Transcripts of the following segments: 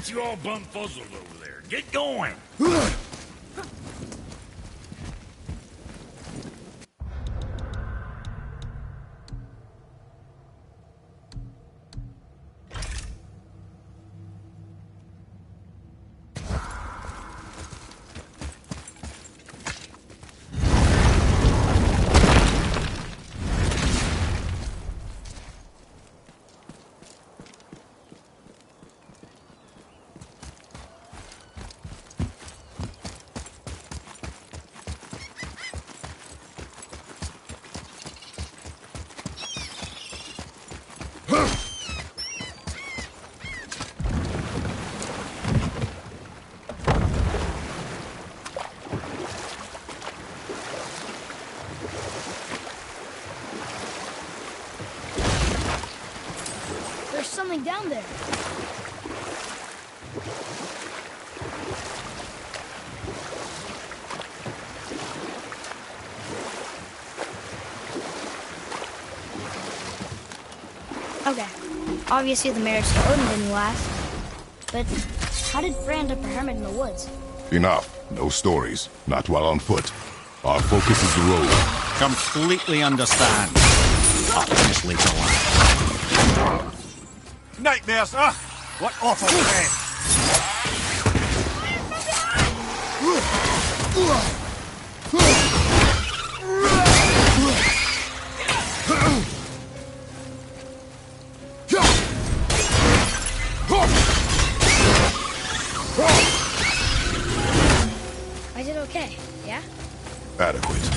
got you all bumfuzzled over there. Get going! Something down there. Okay. Obviously the marriage to Odin didn't last. But how did Frey end up a hermit in the woods? Enough. No stories. Not while on foot. Our focus is the road. Completely understand. I'll just leave it alone. Nightmares! Ugh! What awful pain! I did okay, yeah? Adequate.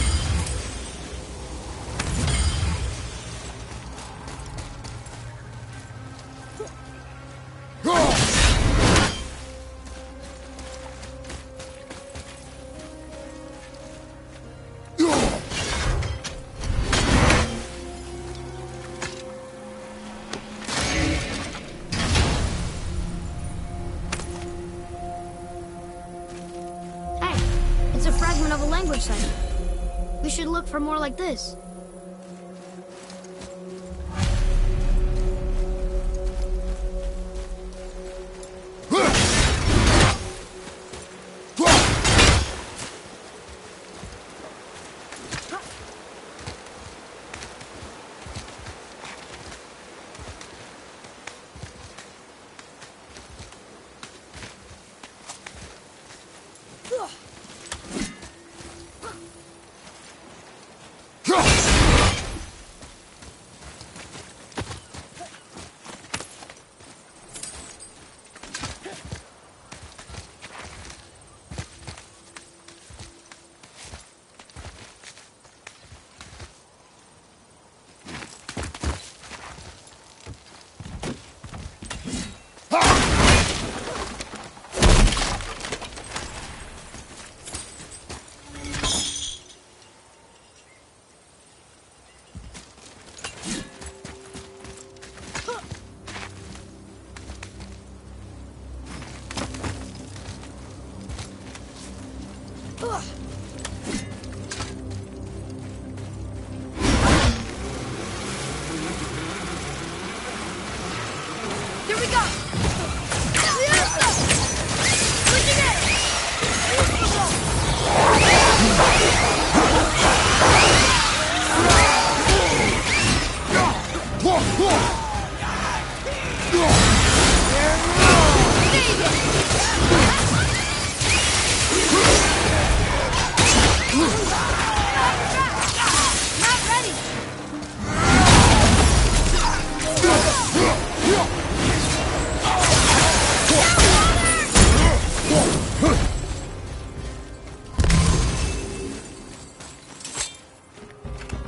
Of a language site. We should look for more like this.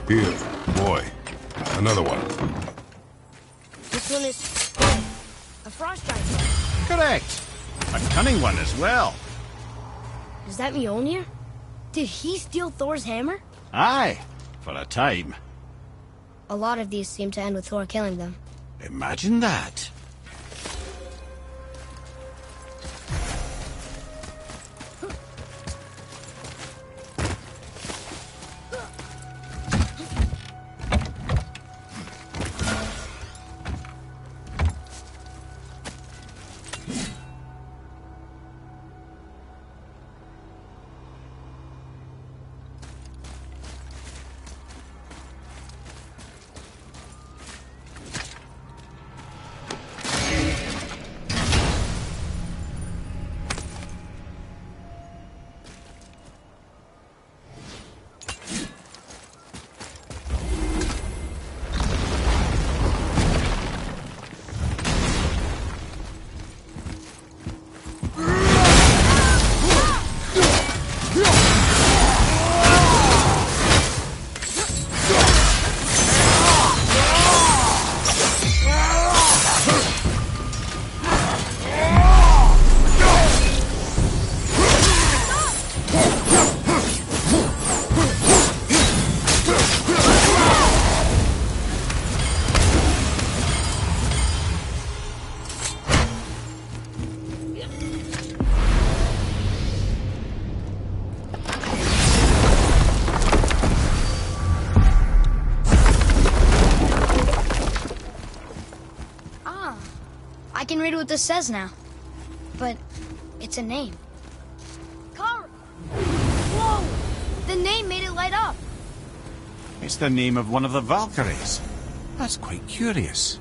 Here, boy. Another one. This one is a frost giant. Correct. A cunning one as well. Is that Mjolnir? Did he steal Thor's hammer? Aye, for a time. A lot of these seem to end with Thor killing them. Imagine that. what this says now. But it's a name. Carl! Whoa! The name made it light up. It's the name of one of the Valkyries. That's quite curious.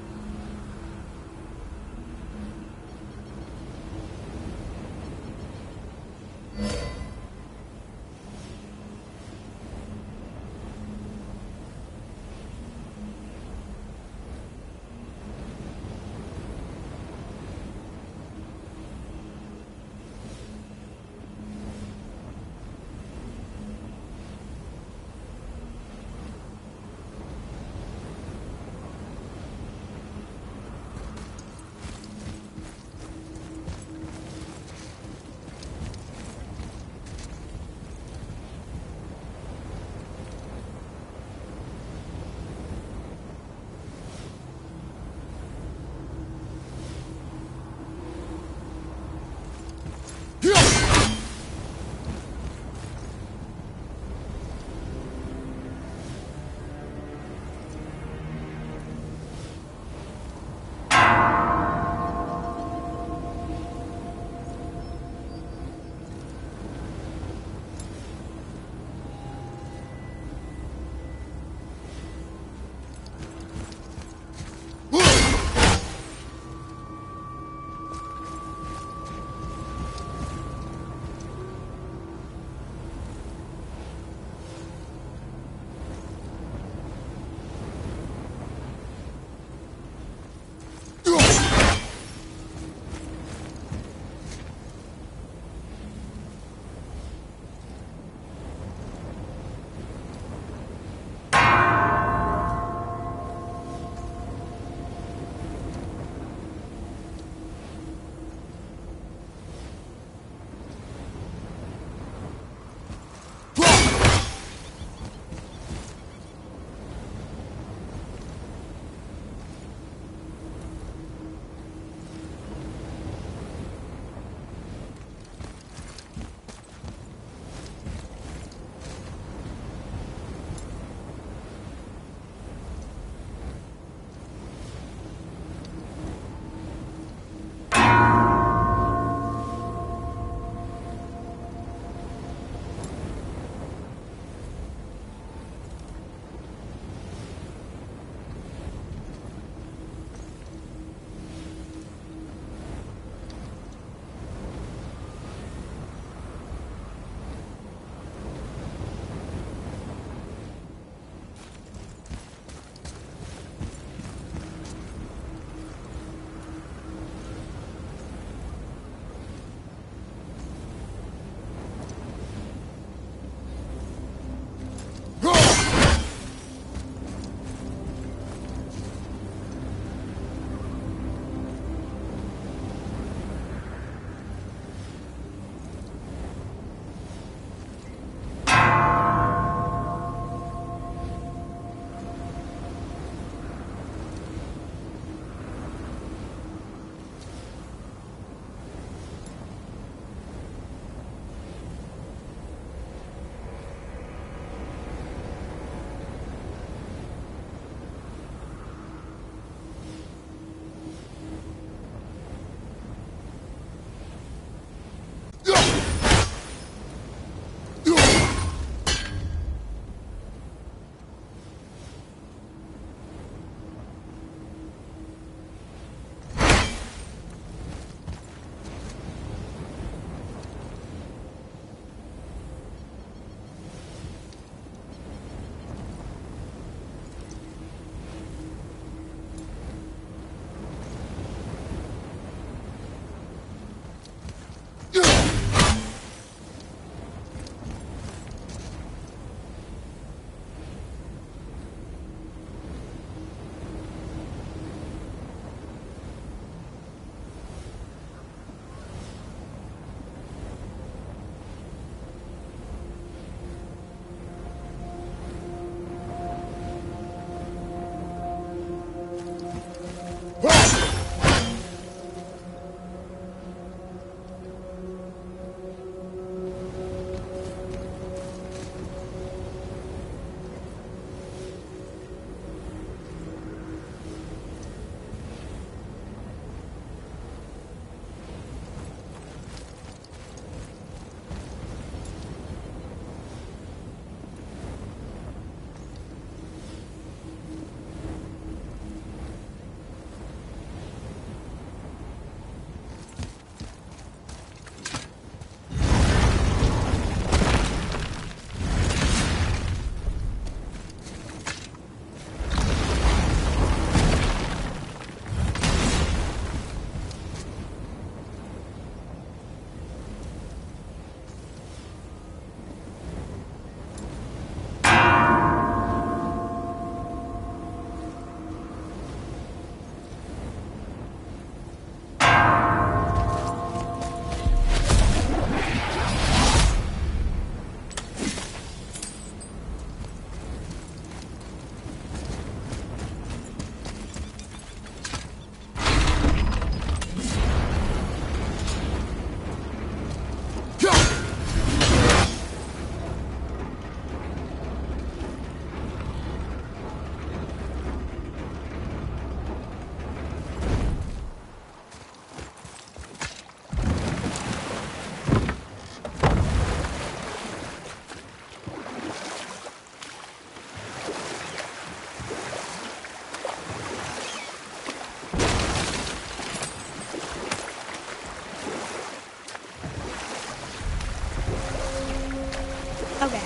Okay.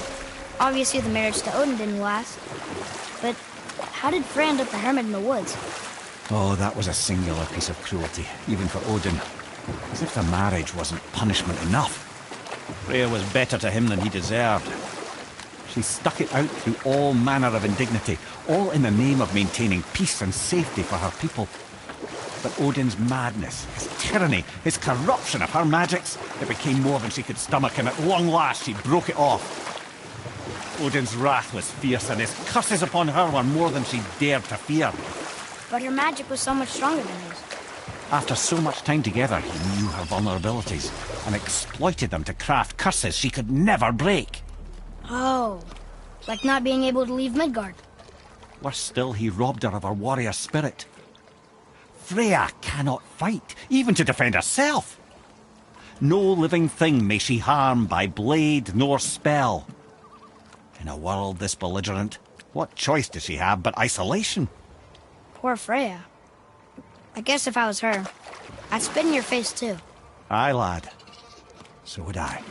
Obviously the marriage to Odin didn't last. But how did Frey end up a hermit in the woods? Oh, that was a singular piece of cruelty, even for Odin. As if the marriage wasn't punishment enough. Freya was better to him than he deserved. She stuck it out through all manner of indignity, all in the name of maintaining peace and safety for her people. But Odin's madness, his tyranny, his corruption of her magics, it became more than she could stomach, and at long last she broke it off. Odin's wrath was fierce, and his curses upon her were more than she dared to fear. But her magic was so much stronger than his. After so much time together, he knew her vulnerabilities, and exploited them to craft curses she could never break. Oh, like not being able to leave Midgard. Worse still, he robbed her of her warrior spirit. Freya cannot fight, even to defend herself. No living thing may she harm by blade nor spell. In a world this belligerent, what choice does she have but isolation? Poor Freya. I guess if I was her, I'd spit in your face too. Aye, lad. So would I.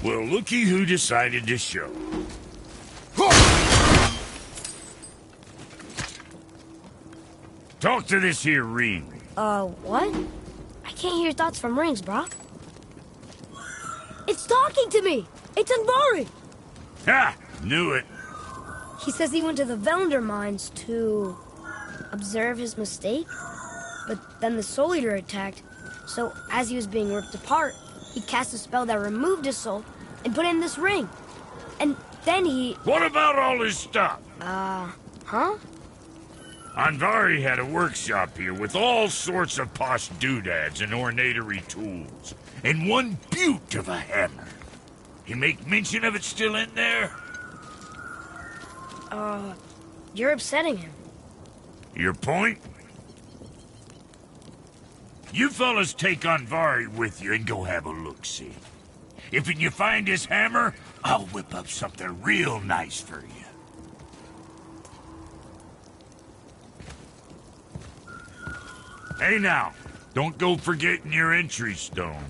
Well, looky who decided to show. Talk to this here ring. What? I can't hear thoughts from rings, bro. It's talking to me! It's Andvari! Ha! Knew it. He says he went to the Velander mines to observe his mistake, but then the Soul Eater attacked, so as he was being ripped apart, he cast a spell that removed his soul and put it in this ring. And then he... What about all his stuff? Huh? Andvari had a workshop here with all sorts of posh doodads and ornatery tools. And one beaut of a hammer. You make mention of it still in there? You're upsetting him. Your point? You fellas take Andvari with you and go have a look-see. If you find his hammer, I'll whip up something real nice for you. Hey now, don't go forgetting your entry stone.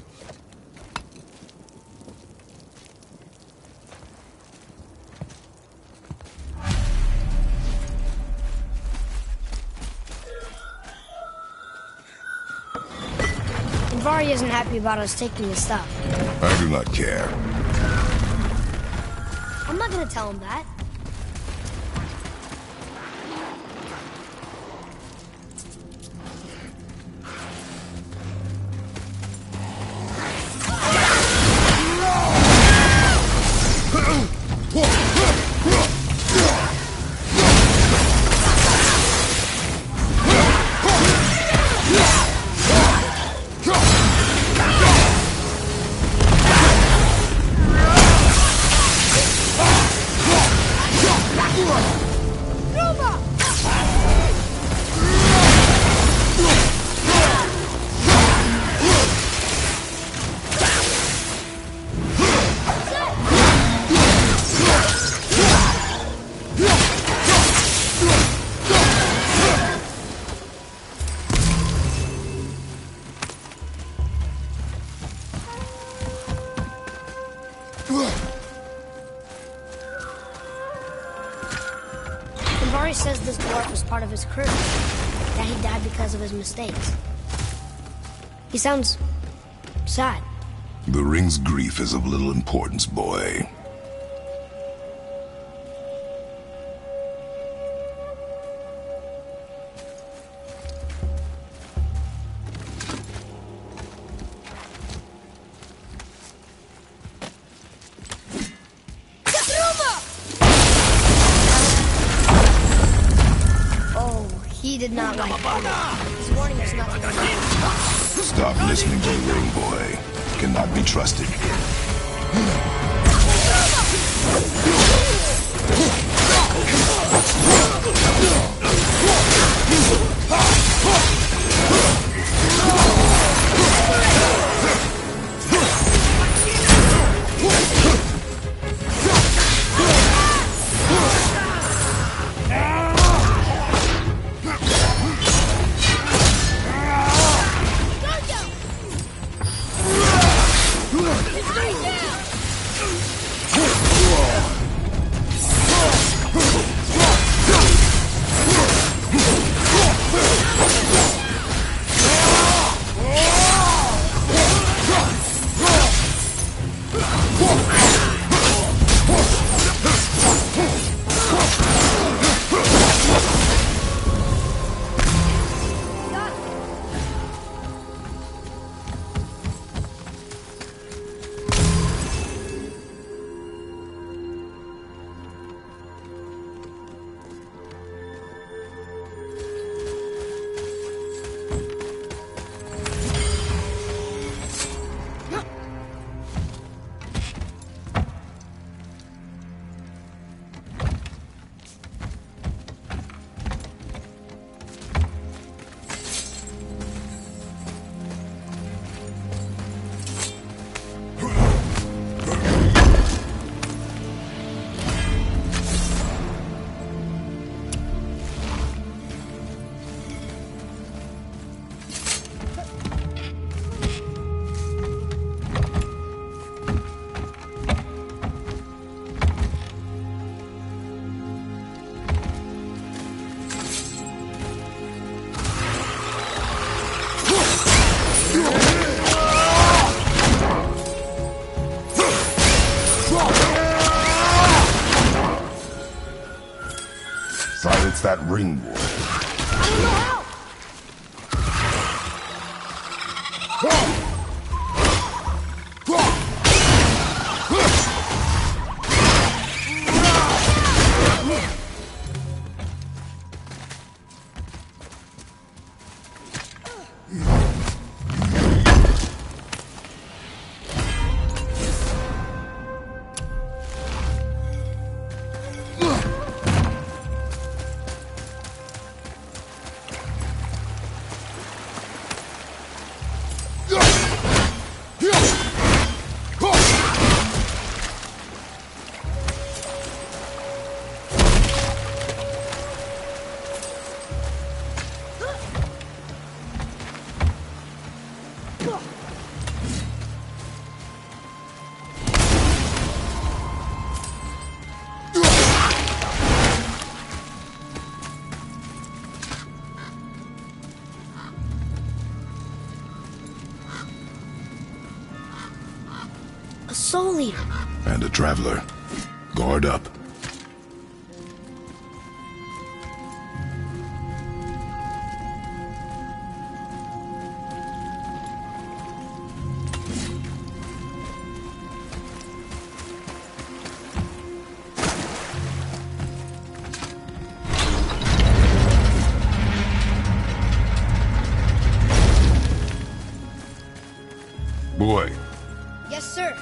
Andvari isn't happy about us taking his stuff. I do not care. I'm not gonna tell him that. Andvari says this dwarf was part of his crew, that he died because of his mistakes. He sounds sad. The ring's grief is of little importance, boy. did not like it. He's warning us not to do. Stop listening to the ring boy. Cannot be trusted. Silence that ring boy. I don't know how. A soul eater. And a traveler. Guard up. Boy. Yes, sir.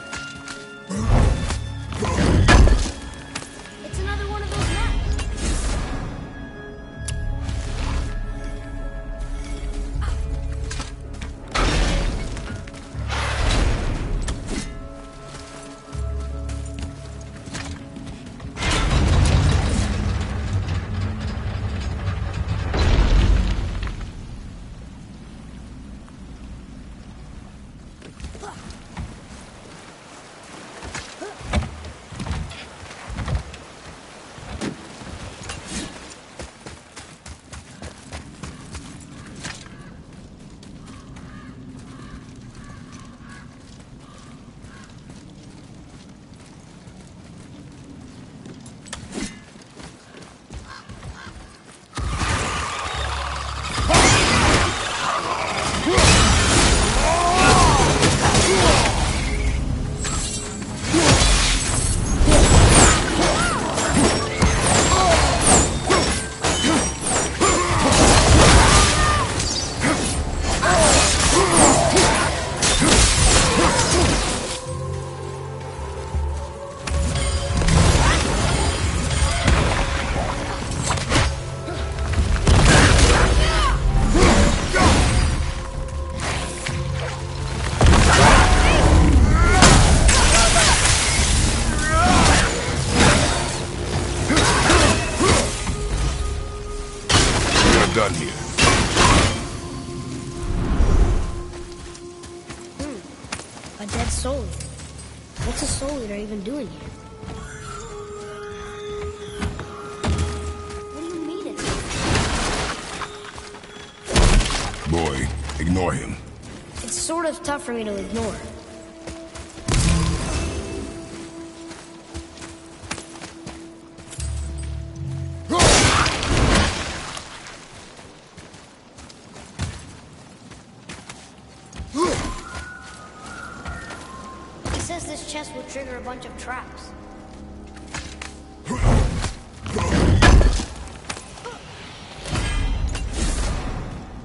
Soul Eater even doing here? What do you mean it's... Boy, ignore him. It's sort of tough for me to ignore. He says this chest will trigger a bunch of traps.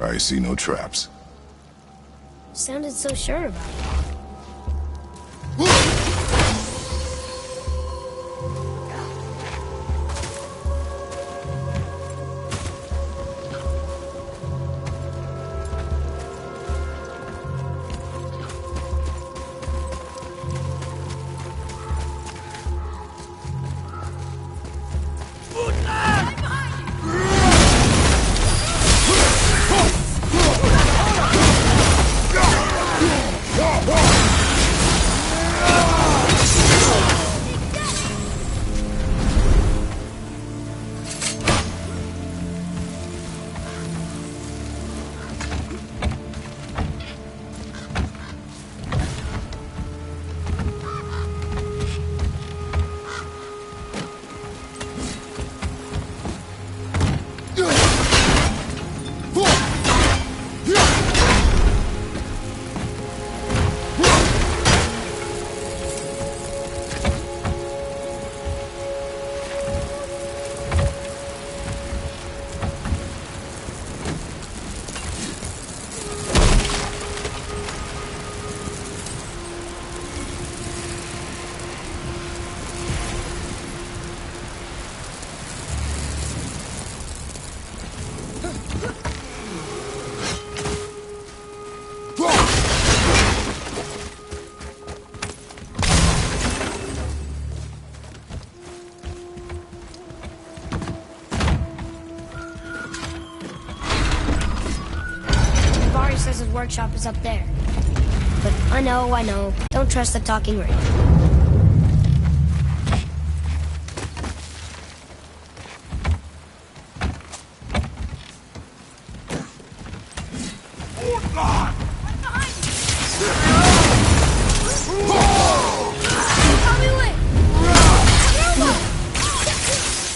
I see no traps. Sounded so sure about it. Says his workshop is up there. But I know. Don't trust the talking radio.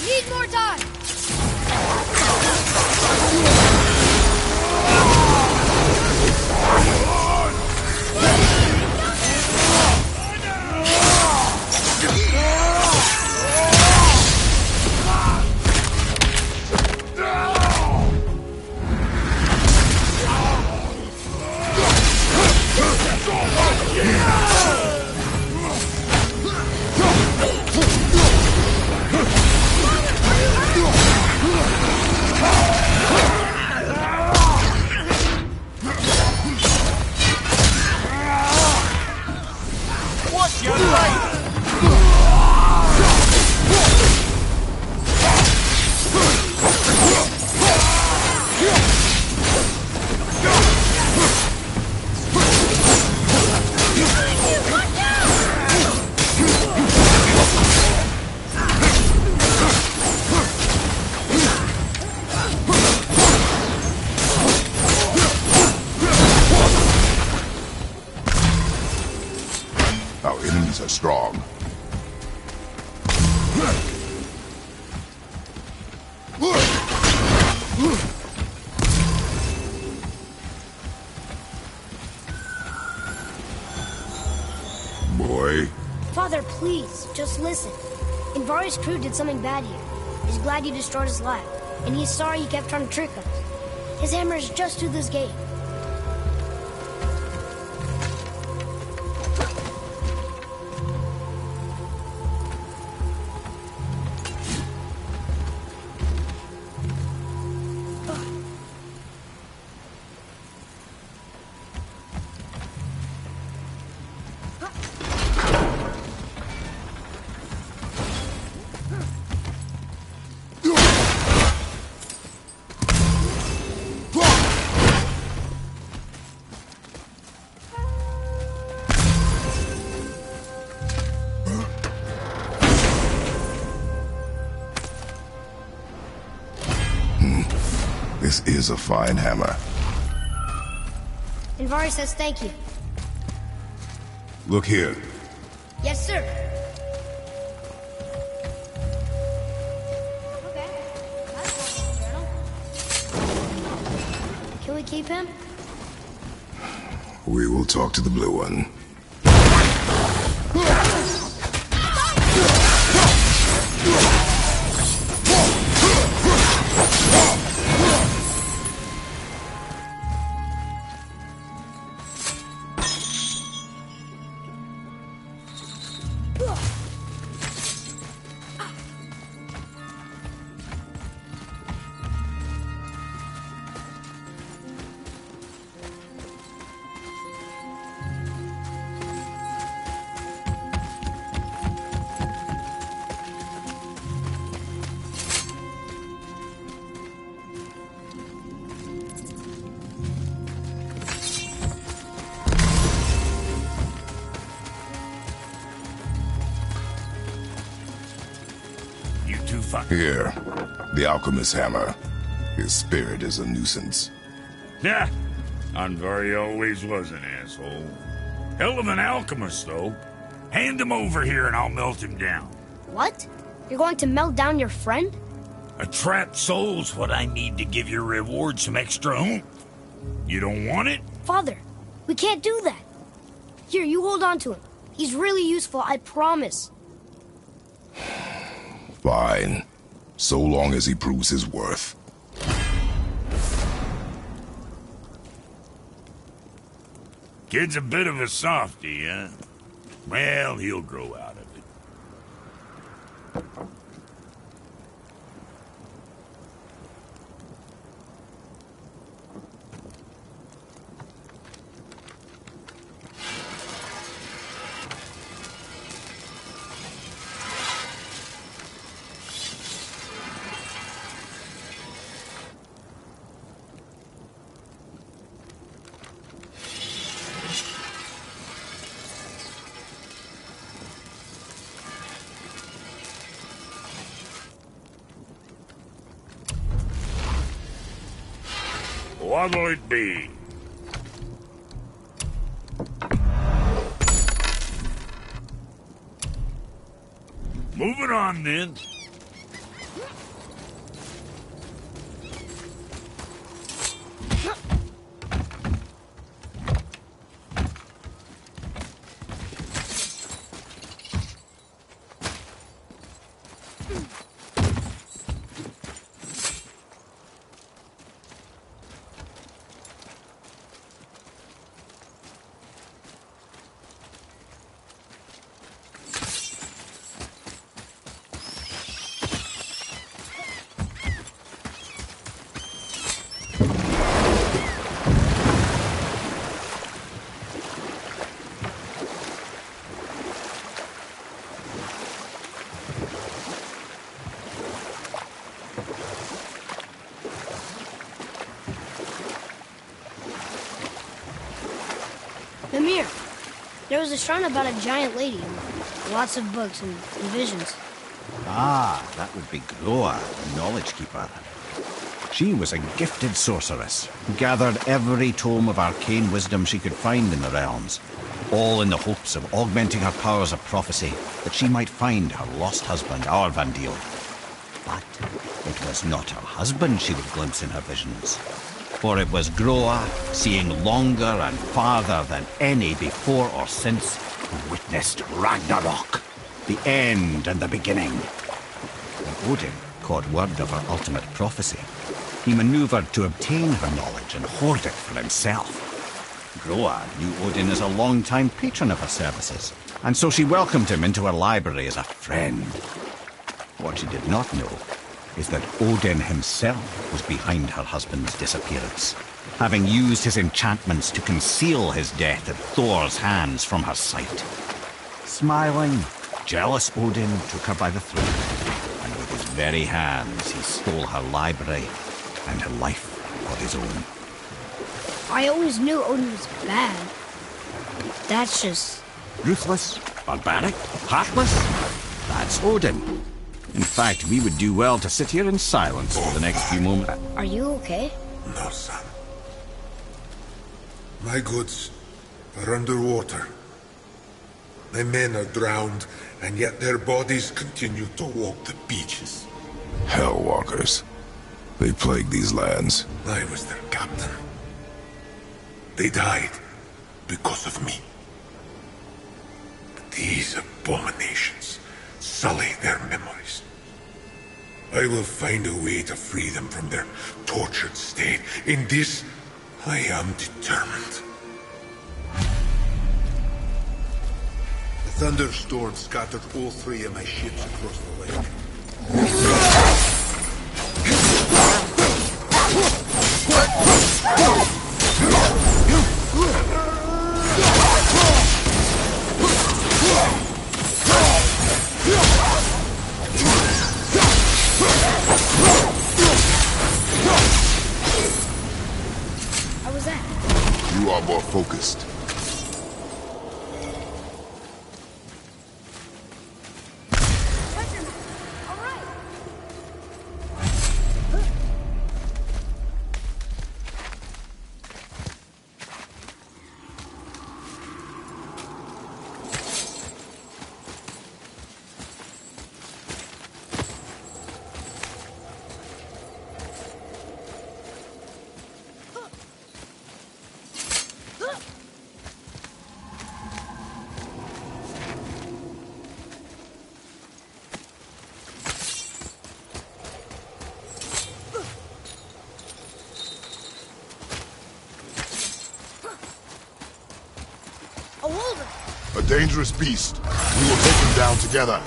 Need more time! Our enemies are strong. Boy. Father, please, just listen. Invari's crew did something bad here. He's glad you destroyed his lab, and he's sorry he kept trying to trick us. His hammer is just to this gate. This is a fine hammer. Invari says thank you. Look here. Yes, sir. Okay. Can we keep him? We will talk to the blue one. Here, the alchemist's hammer. His spirit is a nuisance. Yeah, Andvari always was an asshole. Hell of an alchemist, though. Hand him over here and I'll melt him down. What? You're going to melt down your friend? A trapped soul's what I need to give your reward some extra oomph. You don't want it? Father, we can't do that. Here, you hold on to him. He's really useful, I promise. Fine. So long as he proves his worth. Kid's a bit of a softie, huh? Well, he'll grow out of it. What'll it be? Moving on, then. Mimir, there was a shrine about a giant lady, and lots of books and visions. Ah, that would be Groa, the Knowledge Keeper. She was a gifted sorceress who gathered every tome of arcane wisdom she could find in the realms, all in the hopes of augmenting her powers of prophecy, that she might find her lost husband, Arvandil. But it was not her husband she would glimpse in her visions, for it was Groa, seeing longer and farther than any before or since, who witnessed Ragnarok, the end and the beginning. When Odin caught word of her ultimate prophecy, he maneuvered to obtain her knowledge and hoard it for himself. Groa knew Odin as a long-time patron of her services, and so she welcomed him into her library as a friend. What she did not know is that Odin himself was behind her husband's disappearance, having used his enchantments to conceal his death at Thor's hands from her sight. Smiling, jealous Odin took her by the throat, and with his very hands he stole her library and her life for his own. I always knew Odin was bad. That's just... Ruthless, barbaric, heartless. That's Odin. In fact, we would do well to sit here in silence for the next few moments. Are you okay? No, son. My goods are underwater. My men are drowned, and yet their bodies continue to walk the beaches. Hellwalkers. They plague these lands. I was their captain. They died because of me. But these abominations sully their memories. I will find a way to free them from their tortured state. In this, I am determined. The thunderstorm scattered all 3 of my ships across the lake. How was that? You are more focused. All right. A dangerous beast. We will take him down together.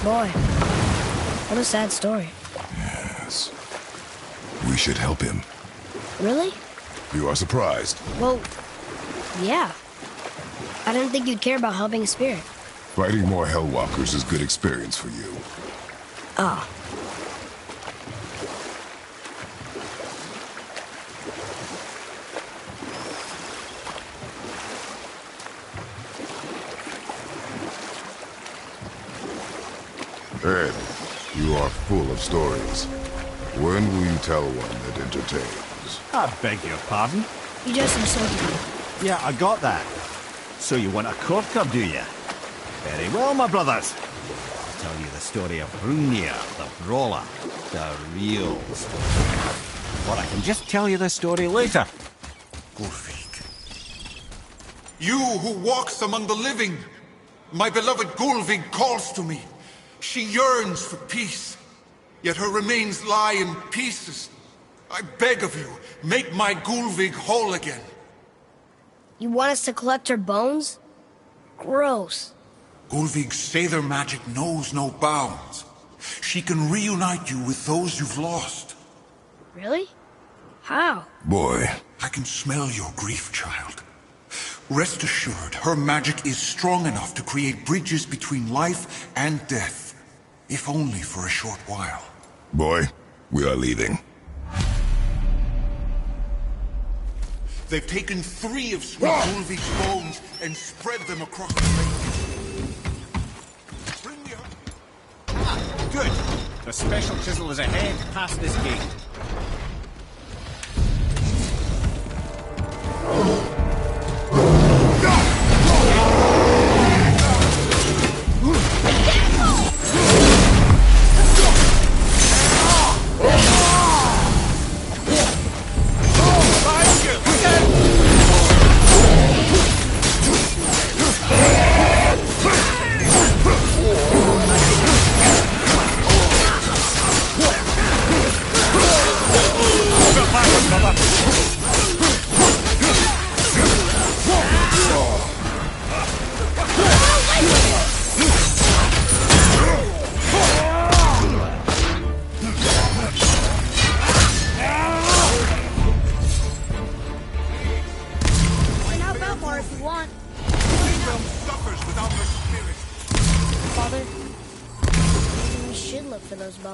Boy, what a sad story. Yes. We should help him. Really? You are surprised. Well, yeah. I didn't think you'd care about helping a spirit. Fighting more Hellwalkers is good experience for you. Ah. Ed, you are full of stories. When will you tell one that entertains? I beg your pardon? You just insulted me. Yeah, I got that. So you want a corker, do you? Very well, my brothers. I'll tell you the story of Hrungnir, the brawler. The real story. Or I can just tell you the story later. Gulvig. You who walks among the living. My beloved Gulvig calls to me. She yearns for peace, yet her remains lie in pieces. I beg of you, make my Gulvig whole again. You want us to collect her bones? Gross. Gulvig's Sather magic knows no bounds. She can reunite you with those you've lost. Really? How? Boy. I can smell your grief, child. Rest assured, her magic is strong enough to create bridges between life and death. If only for a short while. Boy, we are leaving. They've taken 3 of Sweet Gulvig's bones and spread them across the lake. Bring me up. Good. The special chisel is ahead past this gate.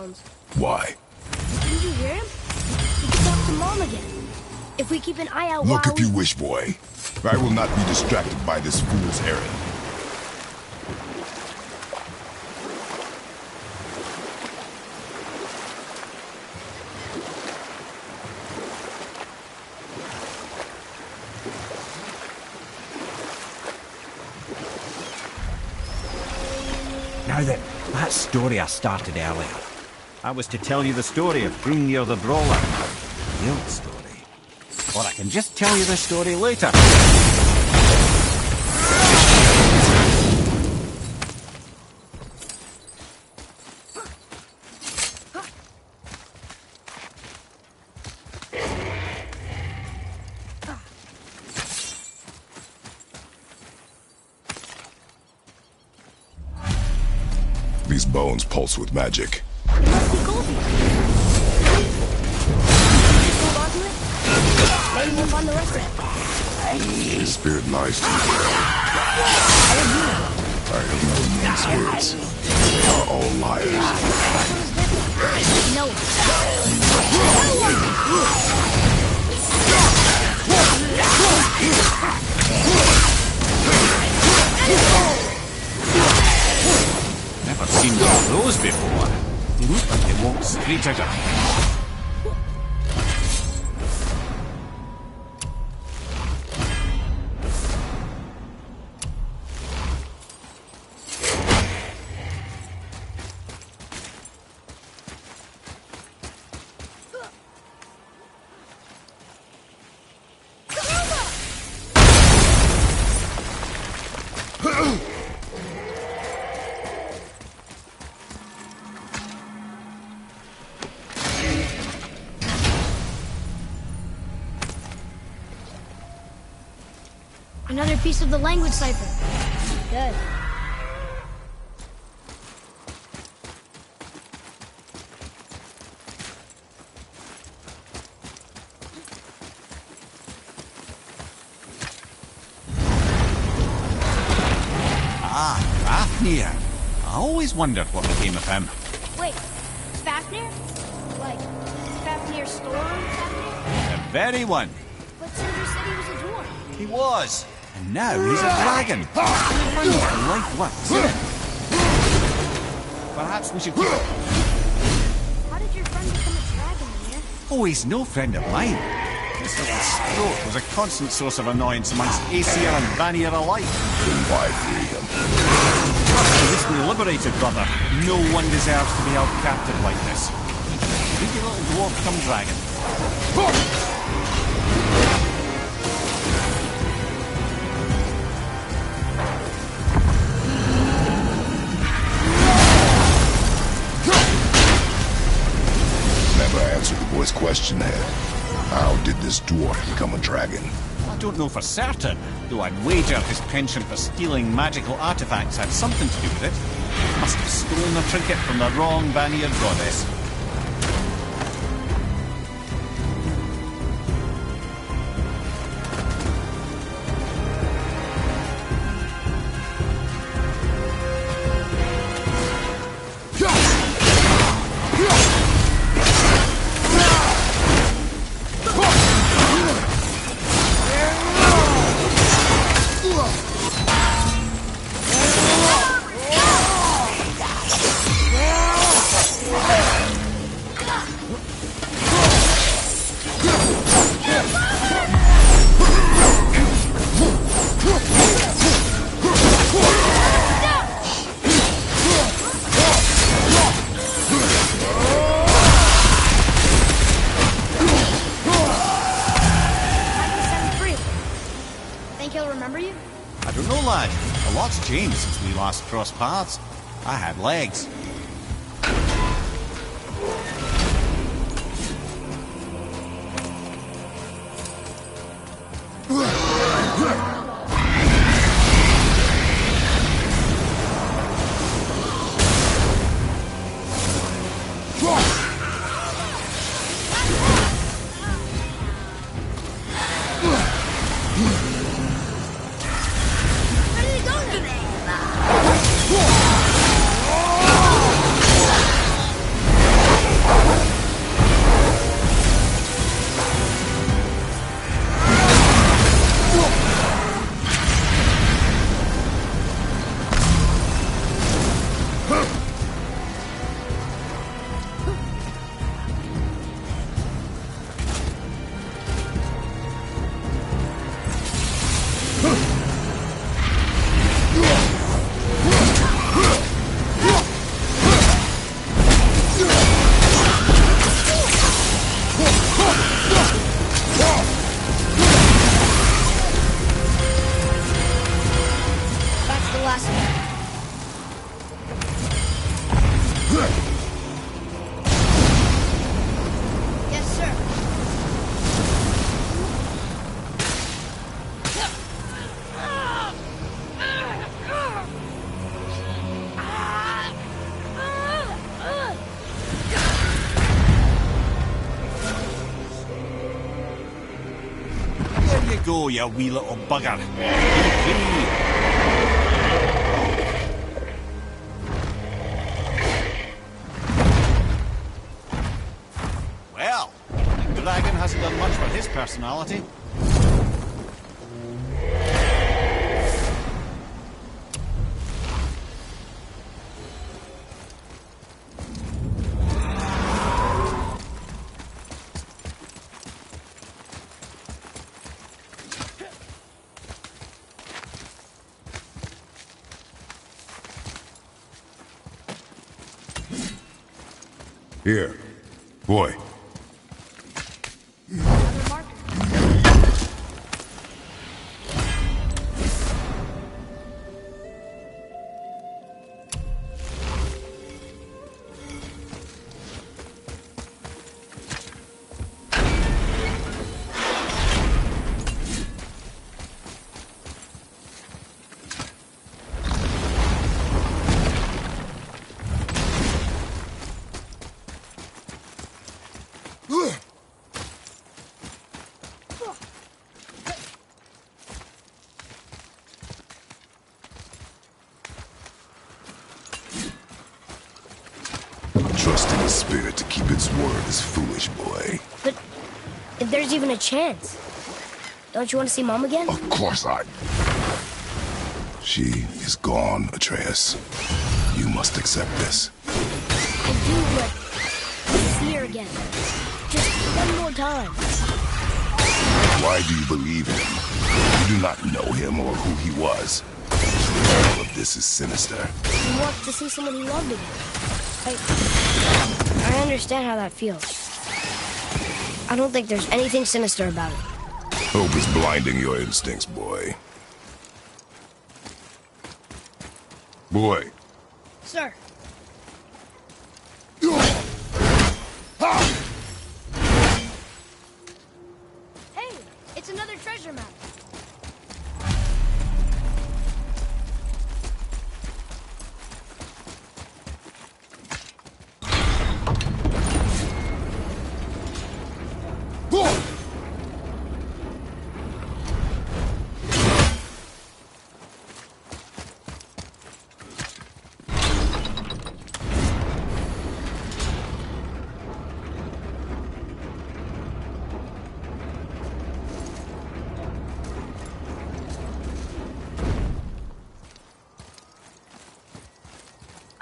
sounds. Why? Didn't you hear him? He can talk to Mom again. If we keep an eye out Look while if you wish, boy. I will not be distracted by this fool's errand. Now then, that story I started earlier. I was to tell you the story of Hrungnir the Brawler. The old story. Or I can just tell you the story later. These bones pulse with magic. it must be Goldie. Hold on to it. Maybe we'll find the rest of it. His spirit lies too well. I have known these spirits. They are all liars. No. Never seen one of those before. They look like they walk straight out of... Another piece of the language cipher. Good. Ah, Fafnir. I always wondered what became of him. Wait, Fafnir? Like, Fafnir's storeroom Fafnir? The very one. But Sindri said he was a dwarf. He was. And now he's a dragon. Funny how life works, isn't it? Perhaps we should keep... How did your friend become a dragon, Mimir? Oh, he's no friend of mine. This little stroke was a constant source of annoyance amongst Aesir and Vanir alike. Then why free him? He recently liberated, brother. No one deserves to be held captive like this. Greedy little dwarf come dragon. Never answered the boy's question, Ed. How did this dwarf become a dragon? I don't know for certain, though I'd wager his penchant for stealing magical artifacts had something to do with it. Must have stolen a trinket from the wrong Vanir goddess. I don't know, lad. A lot's changed since we last crossed paths. I had legs. go, you wee little bugger. Well, the dragon hasn't done much for his personality. Here. Boy. Another marker. Trusting the spirit to keep its word is foolish, boy. But if there's even a chance, don't you want to see Mom again? Of course I... She is gone, Atreus. You must accept this. I do, but see her again. Just one more time. Why do you believe him? You do not know him or who he was. All of this is sinister. You want to see someone you loved again. I understand how that feels. I don't think there's anything sinister about it. Hope is blinding your instincts, boy. Boy. Sir. Hey, it's another treasure map.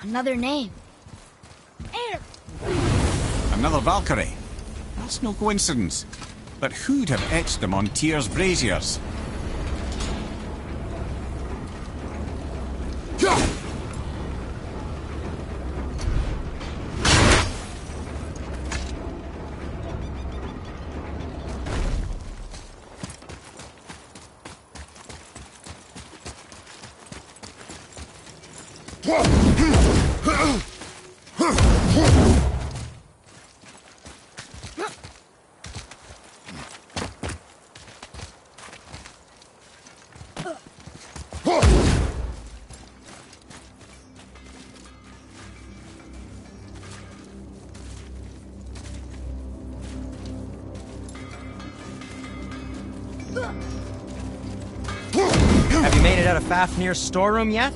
Another name. Air! Another Valkyrie. That's no coincidence. But who'd have etched them on Tyr's braziers? Have you made it out of Fafnir's storeroom yet?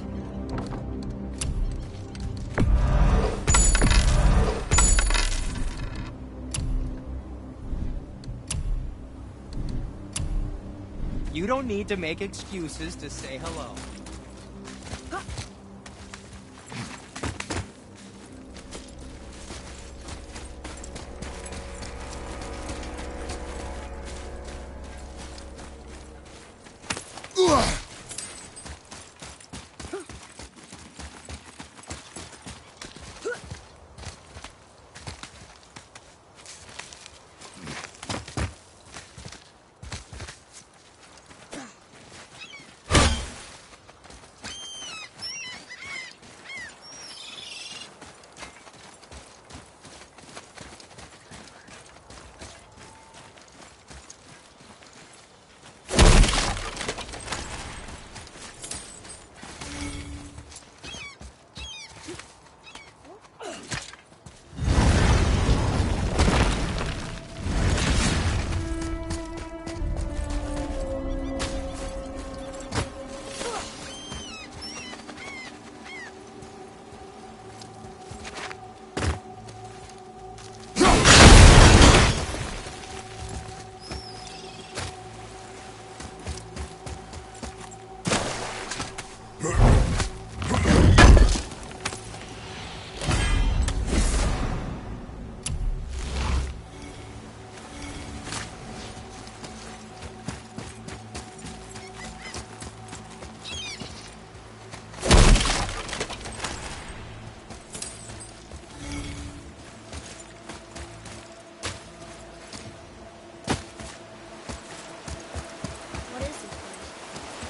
You don't need to make excuses to say hello.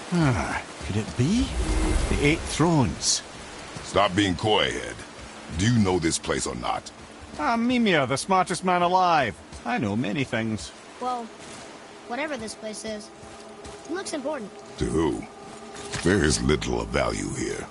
Could it be? The Eight Thrones. Stop being coy-head. Do you know this place or not? I'm Mimir, the smartest man alive. I know many things. Well, whatever this place is, it looks important. To who? There is little of value here.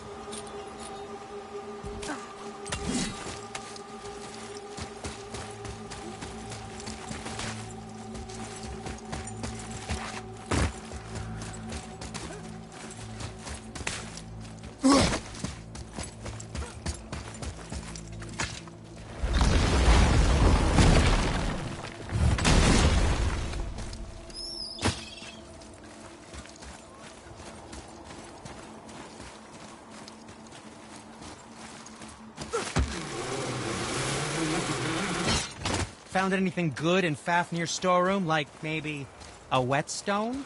Found anything good in Fafnir's storeroom, like maybe a whetstone?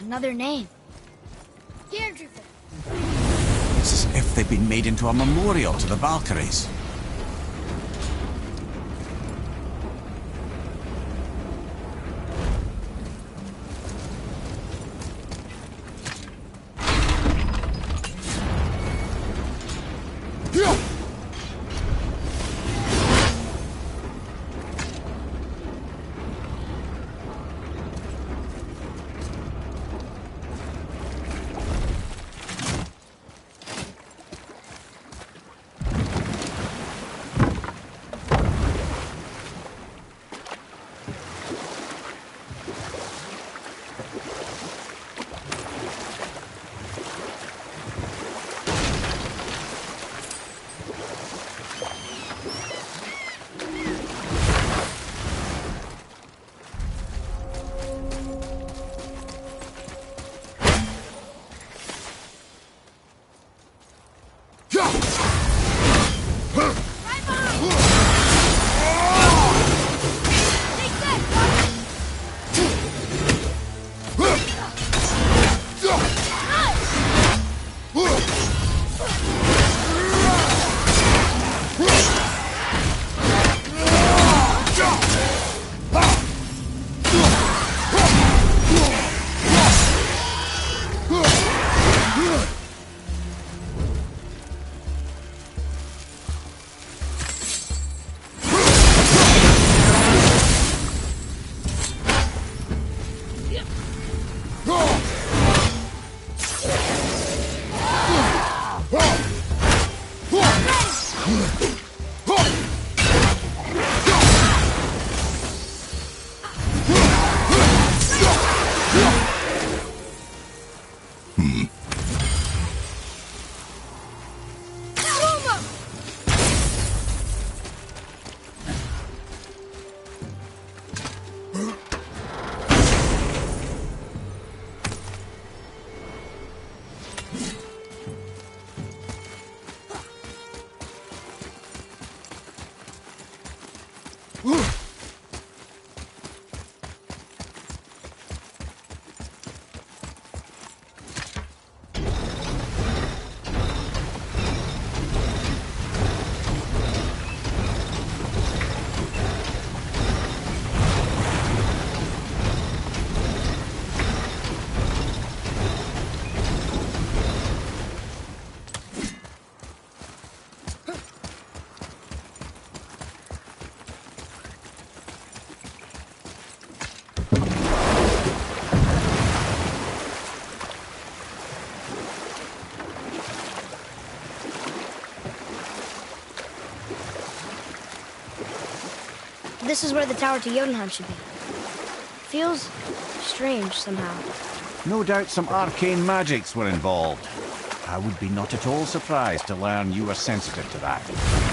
Another name. It's as if they've been made into a memorial to the Valkyries. this is where the tower to Jotunheim should be. Feels strange somehow. No doubt some arcane magics were involved. I would be not at all surprised to learn you were sensitive to that.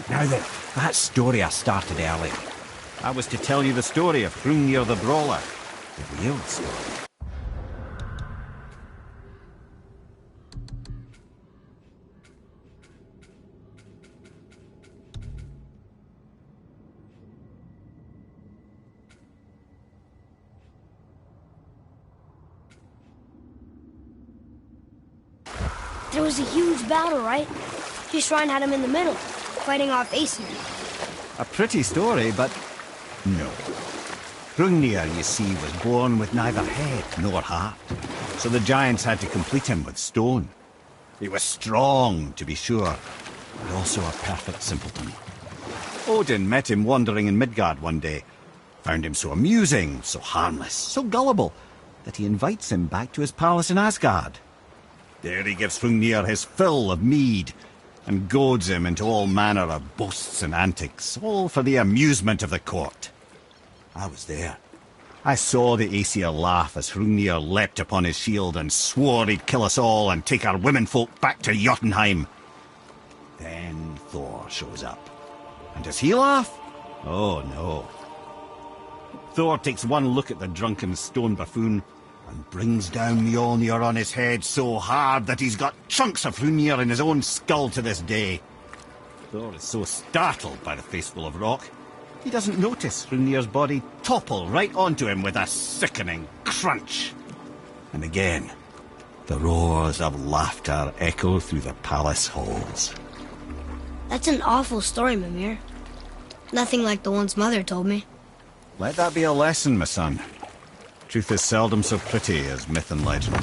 Now then, that story I started earlier. I was to tell you the story of Hrungnir the Brawler. The real story. There was a huge battle, right? His shrine had him in the middle, fighting off Aesir. A pretty story, but no. Hrungnir, you see, was born with neither head nor heart, so the giants had to complete him with stone. He was strong, to be sure, but also a perfect simpleton. Odin met him wandering in Midgard one day, found him so amusing, so harmless, so gullible, that he invites him back to his palace in Asgard. There he gives Hrungnir his fill of mead, and goads him into all manner of boasts and antics, all for the amusement of the court. I was there. I saw the Aesir laugh as Hrungnir leapt upon his shield and swore he'd kill us all and take our womenfolk back to Jotunheim. Then Thor shows up. And does he laugh? Oh, no. Thor takes one look at the drunken stone buffoon and brings down Mjolnir on his head so hard that he's got chunks of Hrungnir in his own skull to this day. Thor is so startled by the faceful of rock, he doesn't notice Hrungnir's body topple right onto him with a sickening crunch. And again, the roars of laughter echo through the palace halls. That's an awful story, Mimir. Nothing like the ones Mother told me. Let that be a lesson, my son. Truth is seldom so pretty as myth and legend.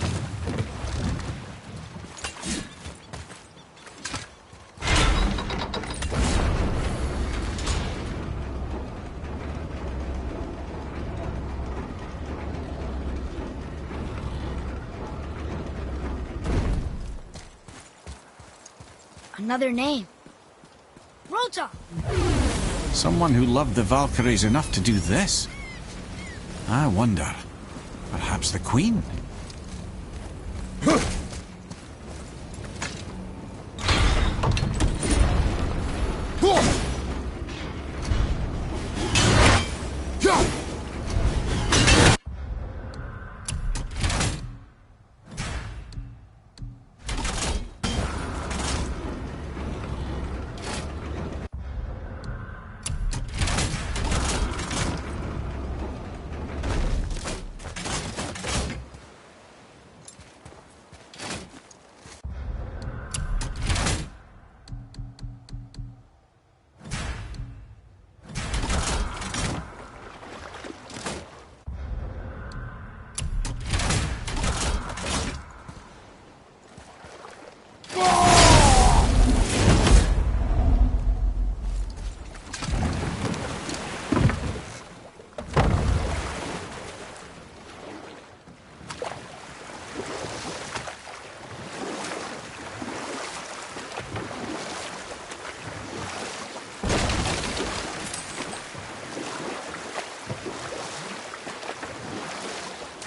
Another name. Rota! Someone who loved the Valkyries enough to do this. I wonder, perhaps the Queen?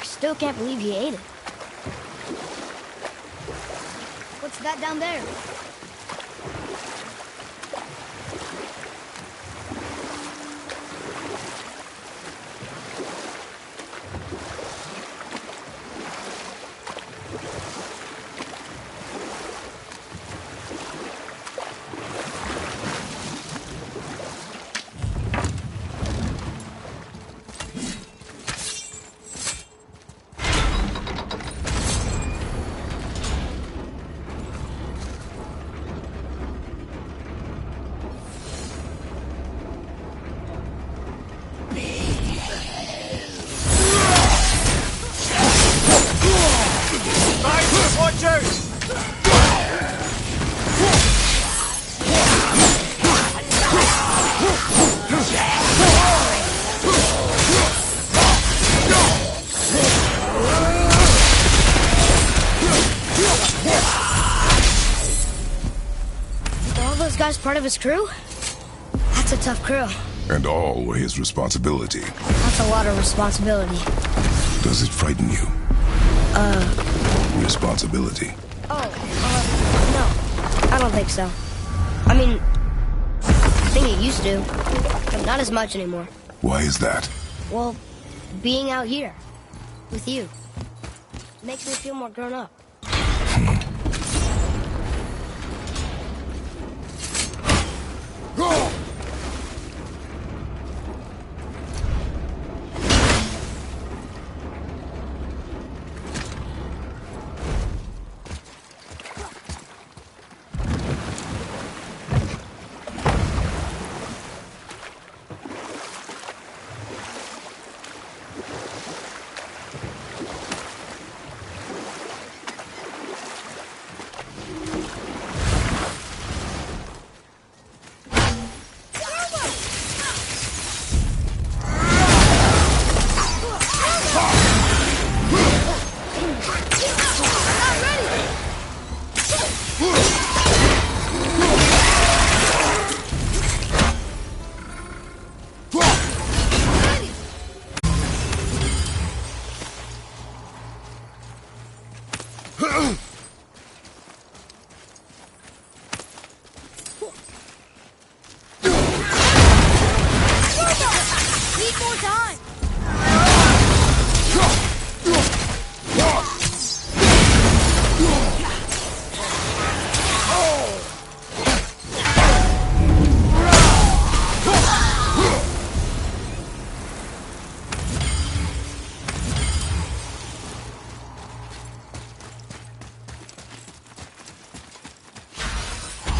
Still can't believe he ate it. What's that down there? Guys part of his crew? That's a tough crew. And all were his responsibility. That's a lot of responsibility. Does it frighten you? Responsibility. Oh, no. I don't think so. I mean, Used to, but not as much anymore. Why is that? Well, being out here with you makes me feel more grown up.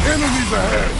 Enemies ahead!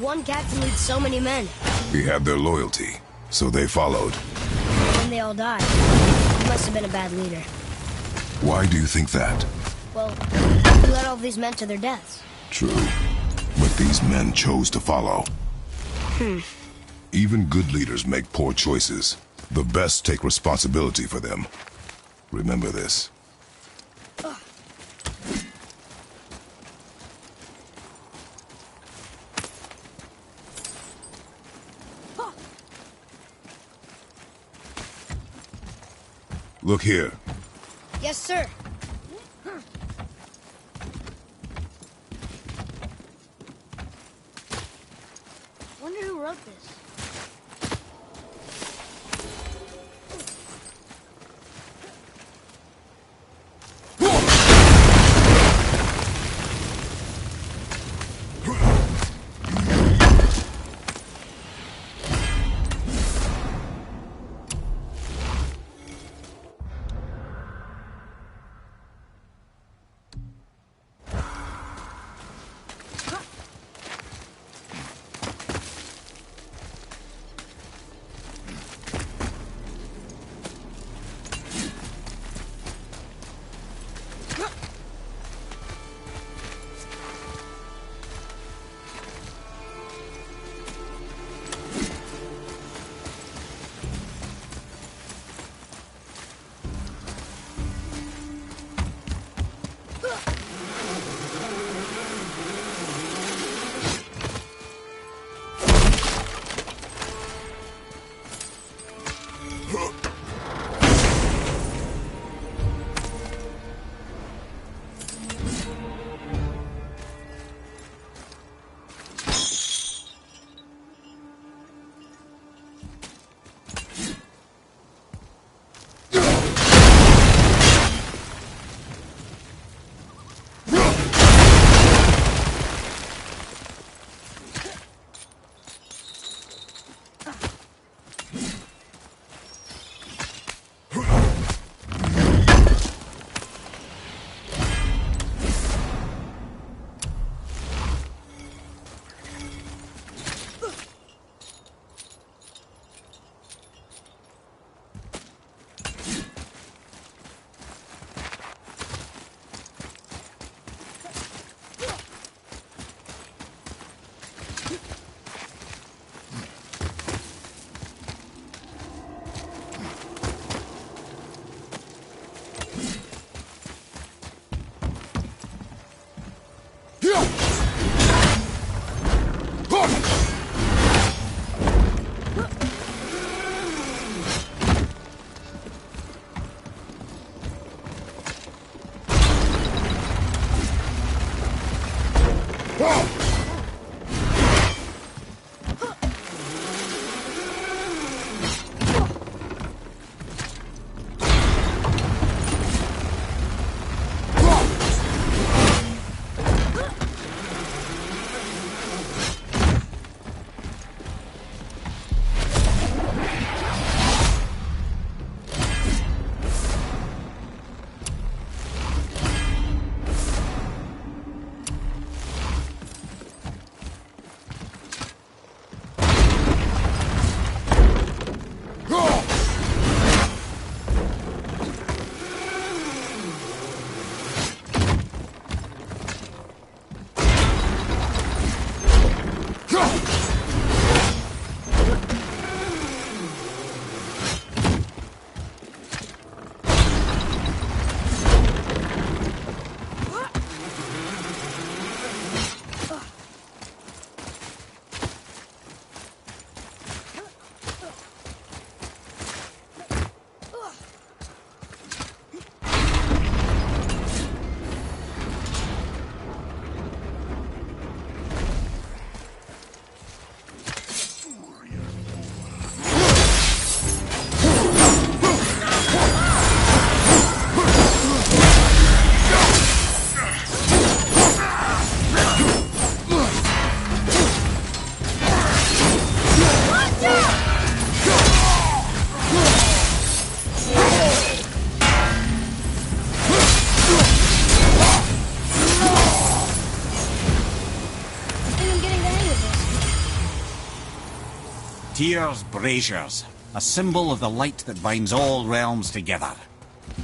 One captain leads so many men. He had their loyalty, so they followed. When they all died, he must have been a bad leader. Why do you think that? Well, he led all these men to their deaths. True, but these men chose to follow. Even good leaders make poor choices. The best take responsibility for them. Remember this. Look here. Yes, sir. Wonder who wrote this. Tyr's braziers, a symbol of the light that binds all realms together.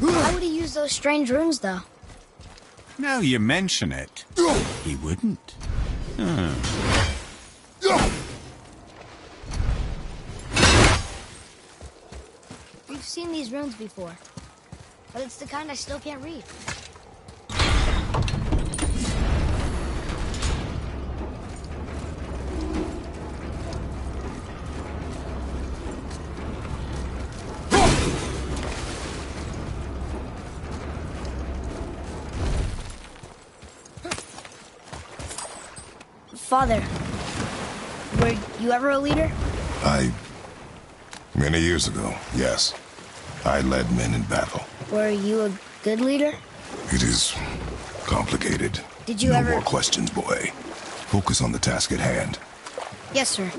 How would he use those strange runes, though? Now you mention it, he wouldn't. We've seen these runes before, but it's the kind I still can't read. Father, were you ever a leader? Many years ago, yes. I led men in battle. Were you a good leader? It is complicated. Did you no ever... more questions, boy. Focus on the task at hand. Yes, sir.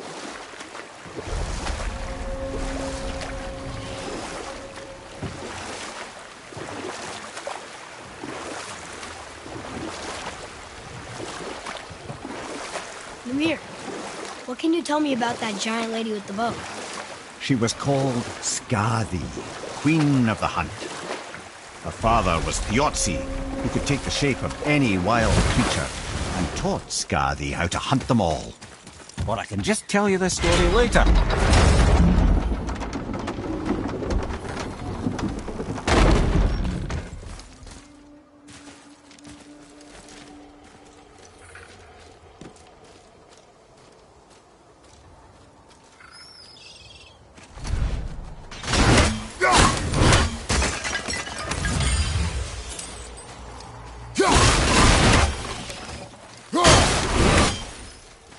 Mimir, what can you tell me about that giant lady with the bow? She was called Skadi, Queen of the Hunt. Her father was Thiotzi, who could take the shape of any wild creature, and taught Skadi how to hunt them all. Or I can just tell you this story later.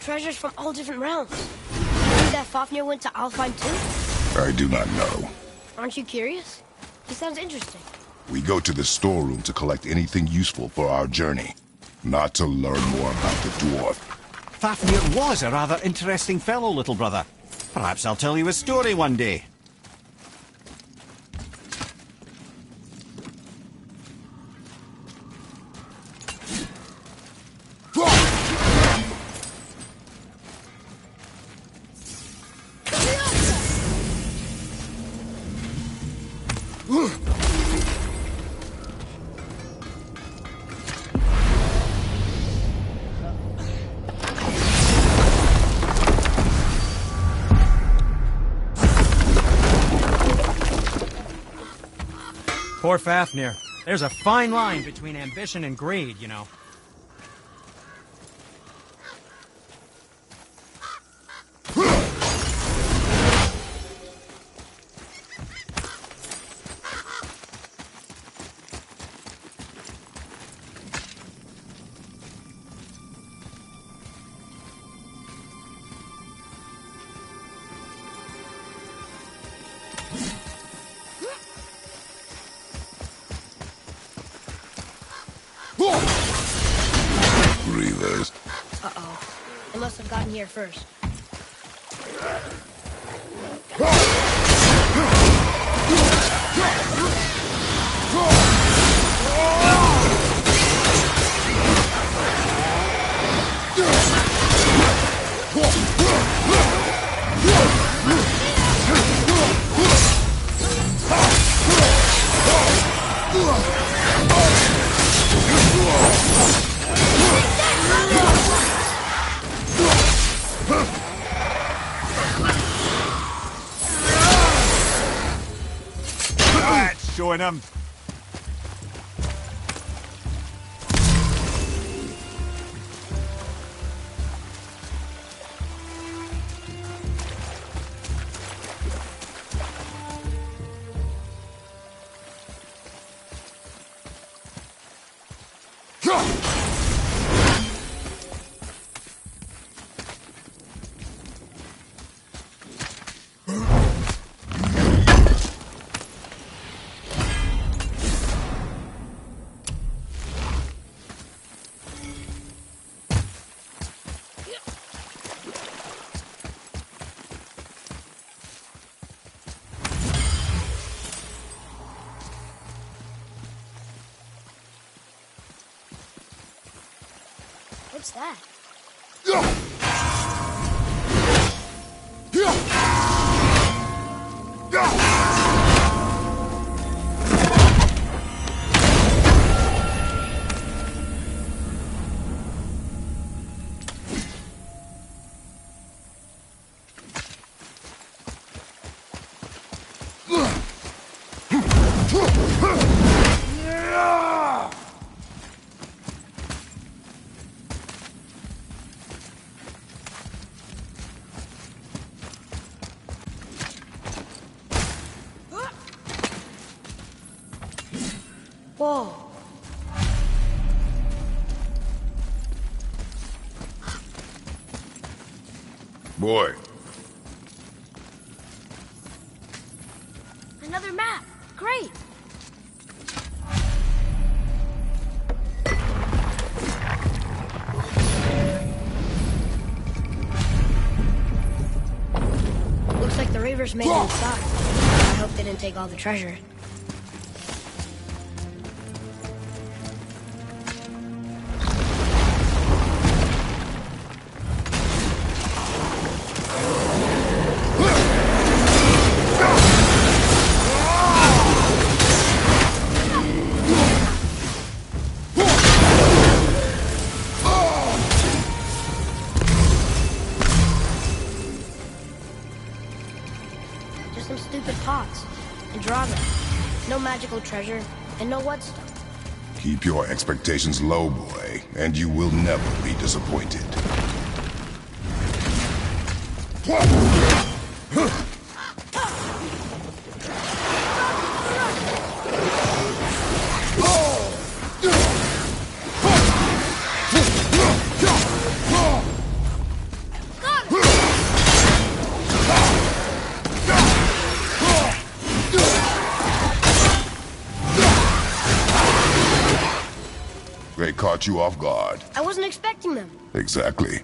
Treasures from all different realms. Maybe that Fafnir went to Alfheim too? I do not know. Aren't you curious? He sounds interesting. We go to the storeroom to collect anything useful for our journey, not to learn more about the dwarf. Fafnir was a rather interesting fellow, little brother. Perhaps I'll tell you a story one day. Poor Fafnir. There's a fine line between ambition and greed, you know. Reavers. Uh-oh. They must have gotten here first. Showing them. What's that? Whoa. Boy. Another map. Great. Looks like the Reavers made it inside. I hope they didn't take all the treasure. Just some stupid pots and drawbacks. No magical treasure and no whetstone. Keep your expectations low, boy, and you will never be disappointed. They caught you off guard. I wasn't expecting them. Exactly.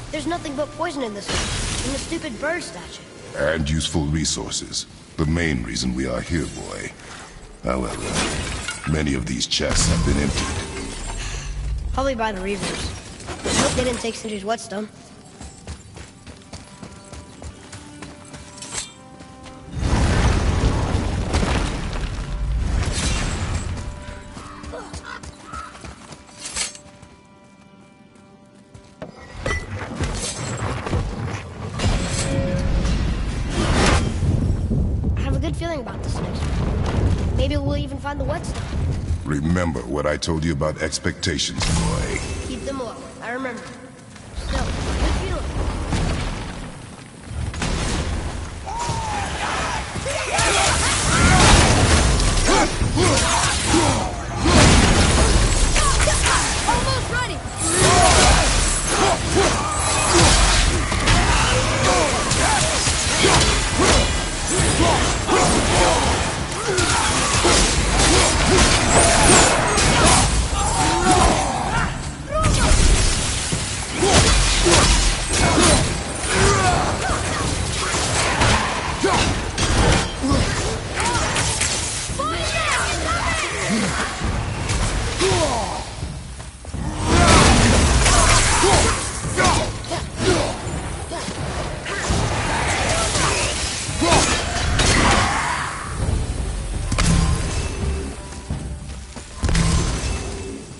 There's nothing but poison in this one, and the stupid bird statue. And useful resources. The main reason we are here, boy. However, many of these chests have been emptied. Probably by the Reavers. I hope they didn't take Cinder's whetstone. feeling about this next one? Maybe we'll even find the whetstone. Remember what I told you about expectations, boy. Keep them low. I remember. Still, good feeling. Almost ready!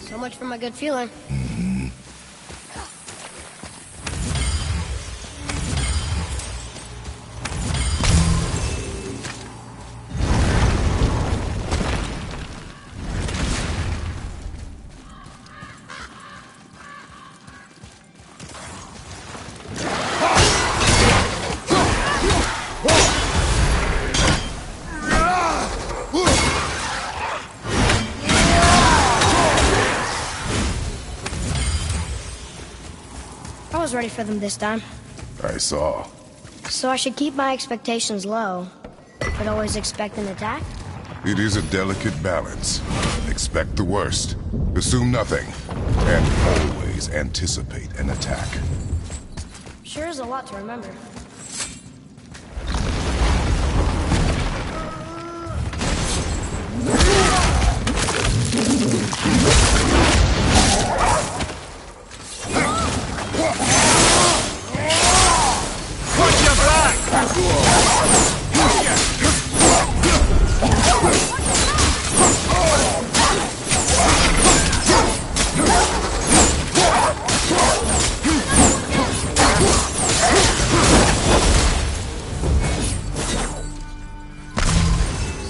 So much for my good feeling. I was ready for them this time. I saw. So I should keep my expectations low, but always expect an attack? It is a delicate balance. Expect the worst. Assume nothing. And always anticipate an attack. Sure is a lot to remember.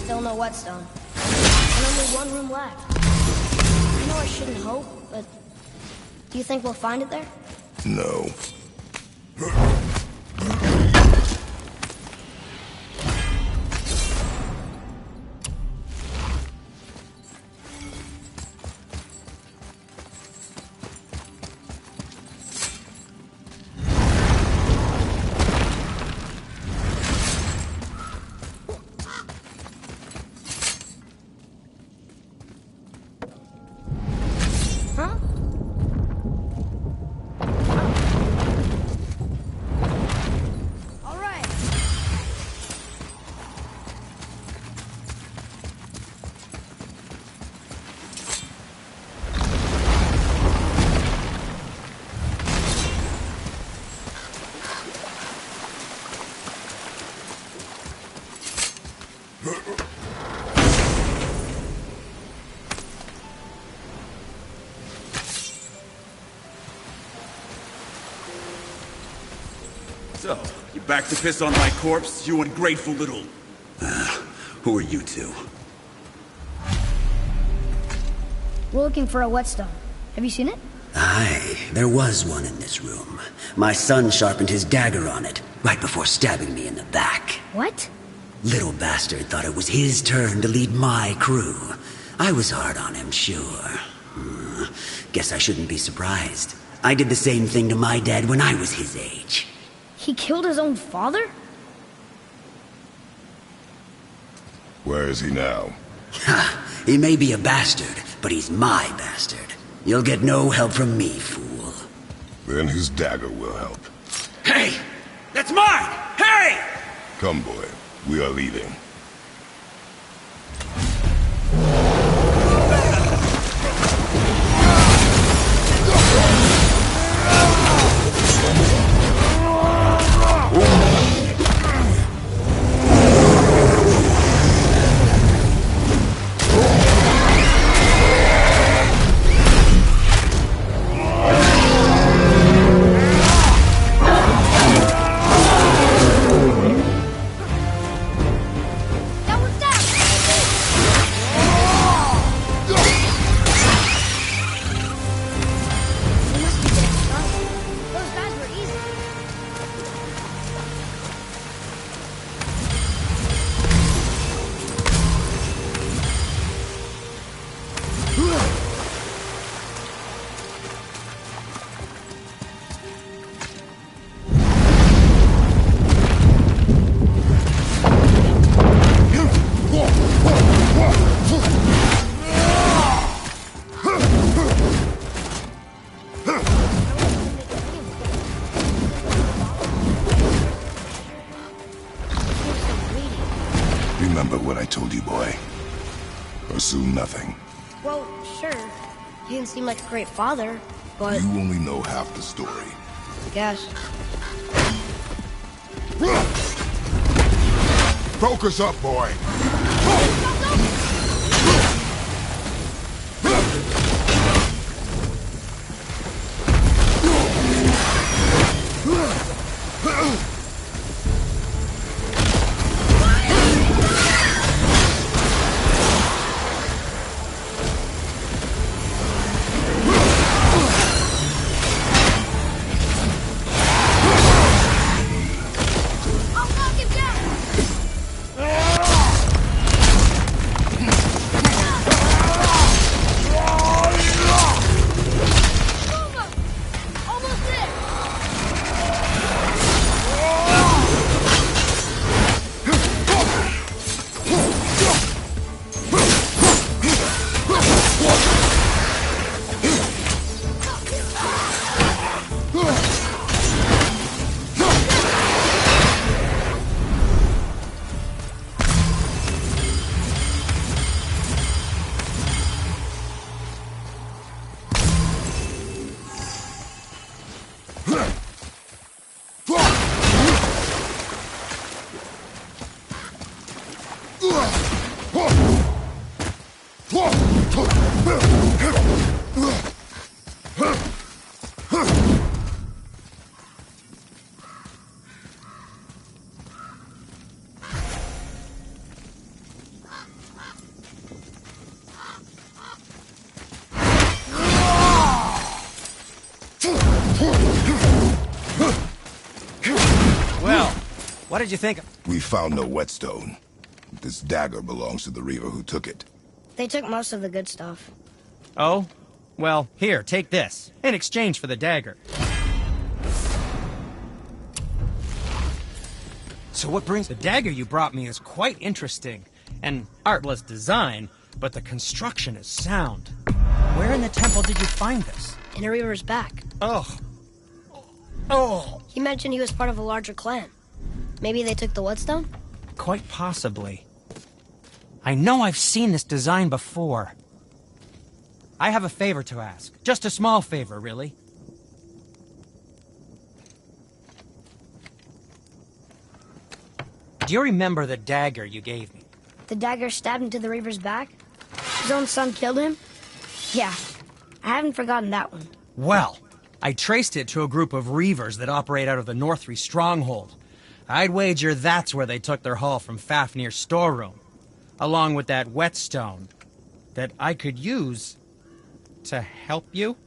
Still no whetstone. And only one room left. I know I shouldn't hope, but do you think we'll find it there? No. Huh? All right. So, you back to piss on my corpse, you ungrateful little... who are you two? We're looking for a whetstone. Have you seen it? Aye, there was one in this room. My son sharpened his dagger on it, right before stabbing me in the back. What? Little bastard thought it was his turn to lead my crew. I was hard on him, sure. Guess I shouldn't be surprised. I did the same thing to my dad when I was his age. He killed his own father? Where is he now? Ha! He may be a bastard, but he's my bastard. You'll get no help from me, fool. Then his dagger will help. Hey! That's mine! Hey! Come, boy. We are leaving. remember what I told you, boy? Assume nothing. Well, sure. He didn't seem like a great father, but... You only know half the story. I guess. Focus up, boy! What did you think? We found no whetstone. This dagger belongs to the Reaver who took it. They took most of the good stuff. Oh? Well, here, take this. In exchange for the dagger. So what brings... The dagger you brought me is quite interesting. An artless design, but the construction is sound. Where in the temple did you find this? In a Reaver's back. Oh. Oh. He mentioned he was part of a larger clan. Maybe they took the whetstone? Quite possibly. I know I've seen this design before. I have a favor to ask. Just a small favor, really. Do you remember the dagger you gave me? The dagger stabbed into the Reaver's back? His own son killed him? Yeah, I haven't forgotten that one. Well, I traced it to a group of Reavers that operate out of the Northree stronghold. I'd wager that's where they took their haul from Fafnir's storeroom, along with that whetstone that I could use to help you.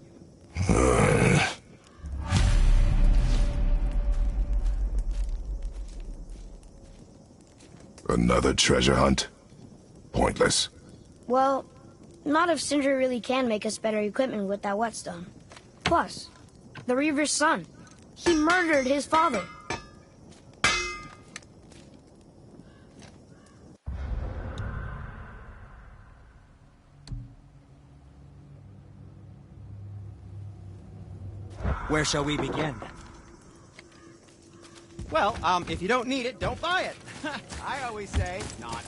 Another treasure hunt? Pointless. Well, not if Sindri really can make us better equipment with that whetstone. Plus, the Reaver's son. He murdered his father. Where shall we begin? Well, if you don't need it, don't buy it. I always say, not.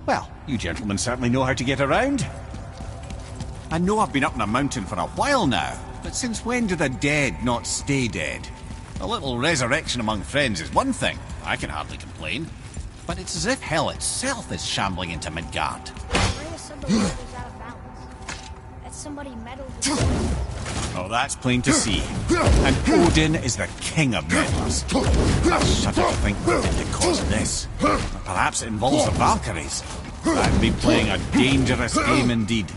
Well, you gentlemen certainly know how to get around. I know I've been up in a mountain for a while now, but since when do the dead not stay dead? A little resurrection among friends is one thing. I can hardly complain. But it's as if hell itself is shambling into Midgard. Somebody meddled. Oh, that's plain to see. And Odin is the king of meddlers. I shudder to think what did cause this. Perhaps it involves the Valkyries. I've been playing a dangerous game indeed.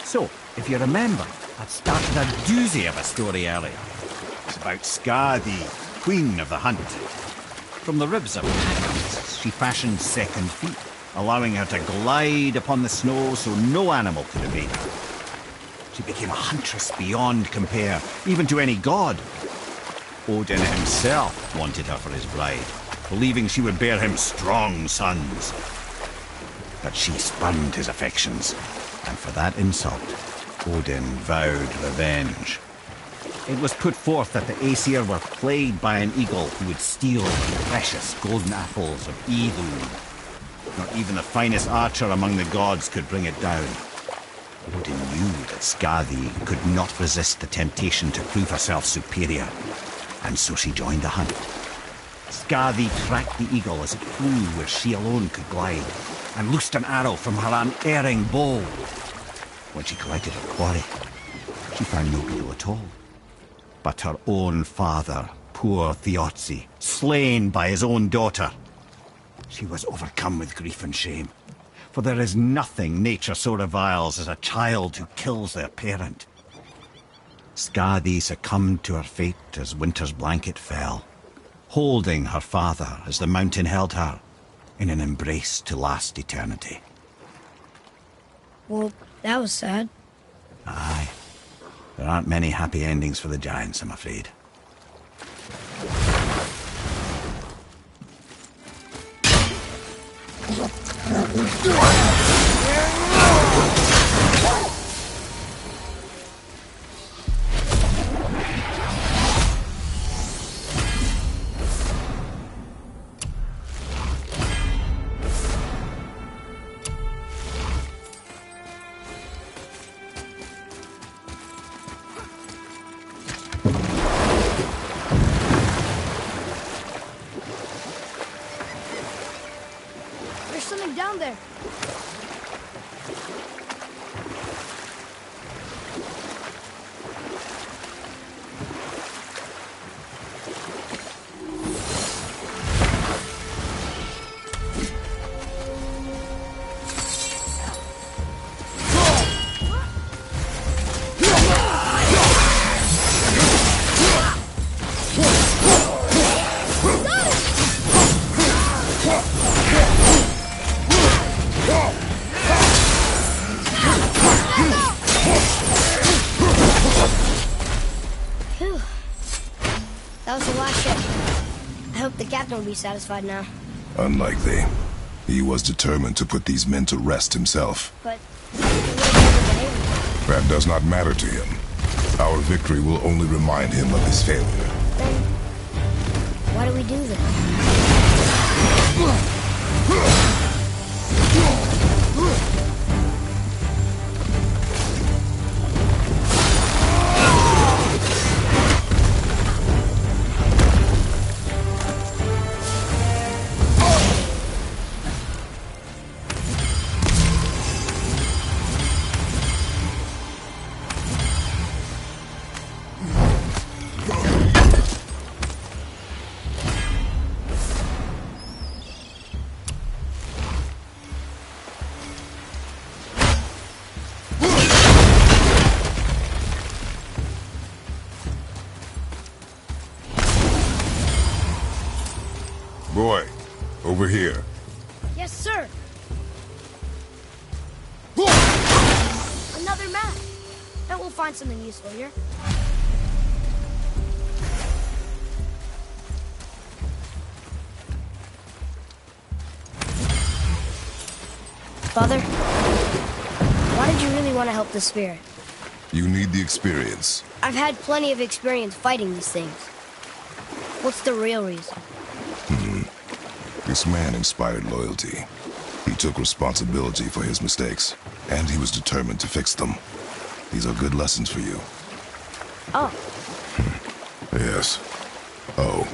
So, if you remember, I'd started a doozy of a story earlier. It's about Skadi, queen of the hunt. From the ribs of pack she fashioned second feet, allowing her to glide upon the snow so no animal could evade her. She became a huntress beyond compare, even to any god. Odin himself wanted her for his bride, believing she would bear him strong sons. But she spurned his affections, and for that insult, Odin vowed revenge. It was put forth that the Aesir were plagued by an eagle who would steal the precious golden apples of Idun. Not even the finest archer among the gods could bring it down. Odin knew that Skadi could not resist the temptation to prove herself superior, and so she joined the hunt. Skadi tracked the eagle as it flew where she alone could glide, and loosed an arrow from her unerring bow. When she collected her quarry, she found no eagle at all, but her own father, poor Thiotzi, slain by his own daughter. She was overcome with grief and shame, for there is nothing nature so reviles as a child who kills their parent. Skadi succumbed to her fate as winter's blanket fell, holding her father as the mountain held her, in an embrace to last eternity. Well, that was sad. Aye. There aren't many happy endings for the giants, I'm afraid. There's something down there. Phew. That was the last ship. I hope the captain will be satisfied now. Unlikely. He was determined to put these men to rest himself. But what have That does not matter to him. Our victory will only remind him of his failure. Then why do we do this? Boy, over here. Yes, sir. Another map. Bet we'll find something useful here. Father, why did you really want to help the spirit? You need the experience. I've had plenty of experience fighting these things. What's the real reason? This man inspired loyalty. He took responsibility for his mistakes, and he was determined to fix them. These are good lessons for you. Oh. Yes. Oh.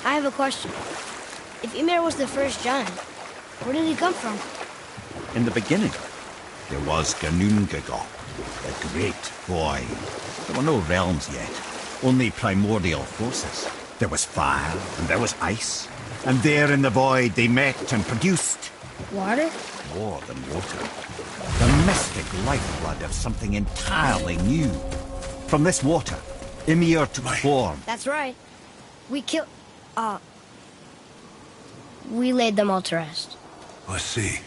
I have a question. If Ymir was the first giant, where did he come from? In the beginning, there was GMGOW, the great void. There were no realms yet, only primordial forces. There was fire, and there was ice. And there in the void they met and produced... Water? More than water. The mystic lifeblood of something entirely new. From this water, Ymir took form. That's right. We laid them all to rest. I see.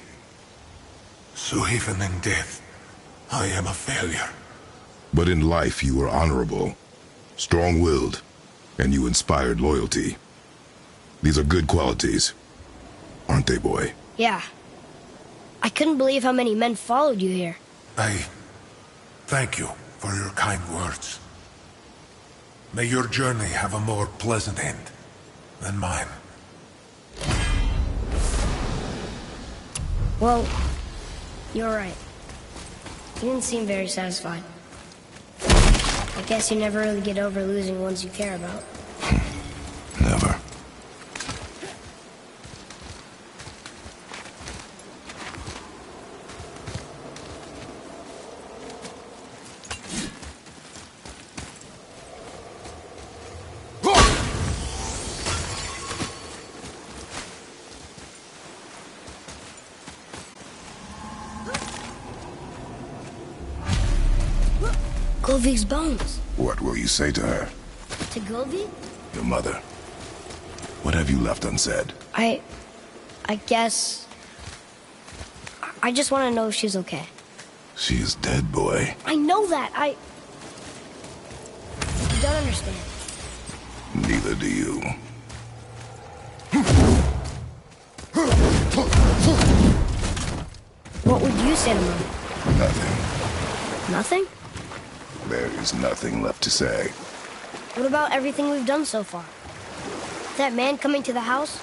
So even in death, I am a failure. But in life you were honorable, strong-willed, and you inspired loyalty. These are good qualities, aren't they, boy? Yeah. I couldn't believe how many men followed you here. I thank you for your kind words. May your journey have a more pleasant end than mine. Well, you're right. You didn't seem very satisfied. I guess you never really get over losing ones you care about. Never. Gulvig's bones. What will you say to her? To Gulvig? Your mother. What have you left unsaid? I guess... I just want to know if she's okay. She is dead, boy. I know that. You don't understand. Neither do you. What would you say to Mom? Nothing. Nothing? There is nothing left to say. What about everything we've done so far? That man coming to the house?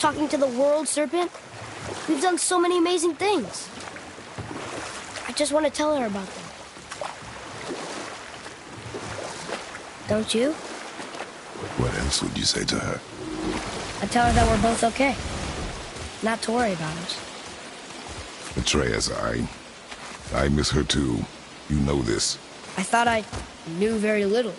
Talking to the world serpent? We've done so many amazing things. I just want to tell her about them. Don't you? What else would you say to her? I tell her that we're both okay. Not to worry about us. Atreus, I miss her too. You know this. I thought I knew very little.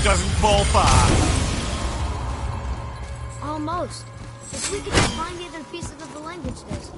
Doesn't fall far. Almost. If we could just find the other pieces of the language disc.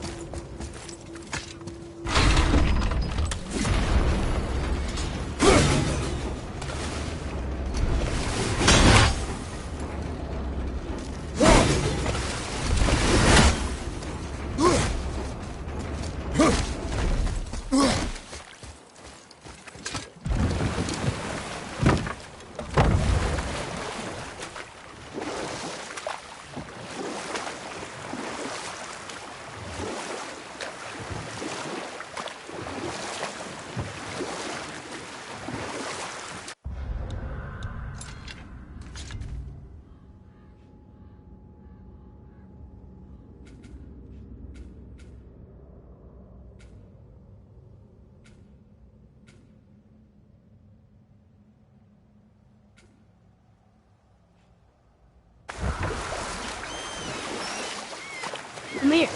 Come here.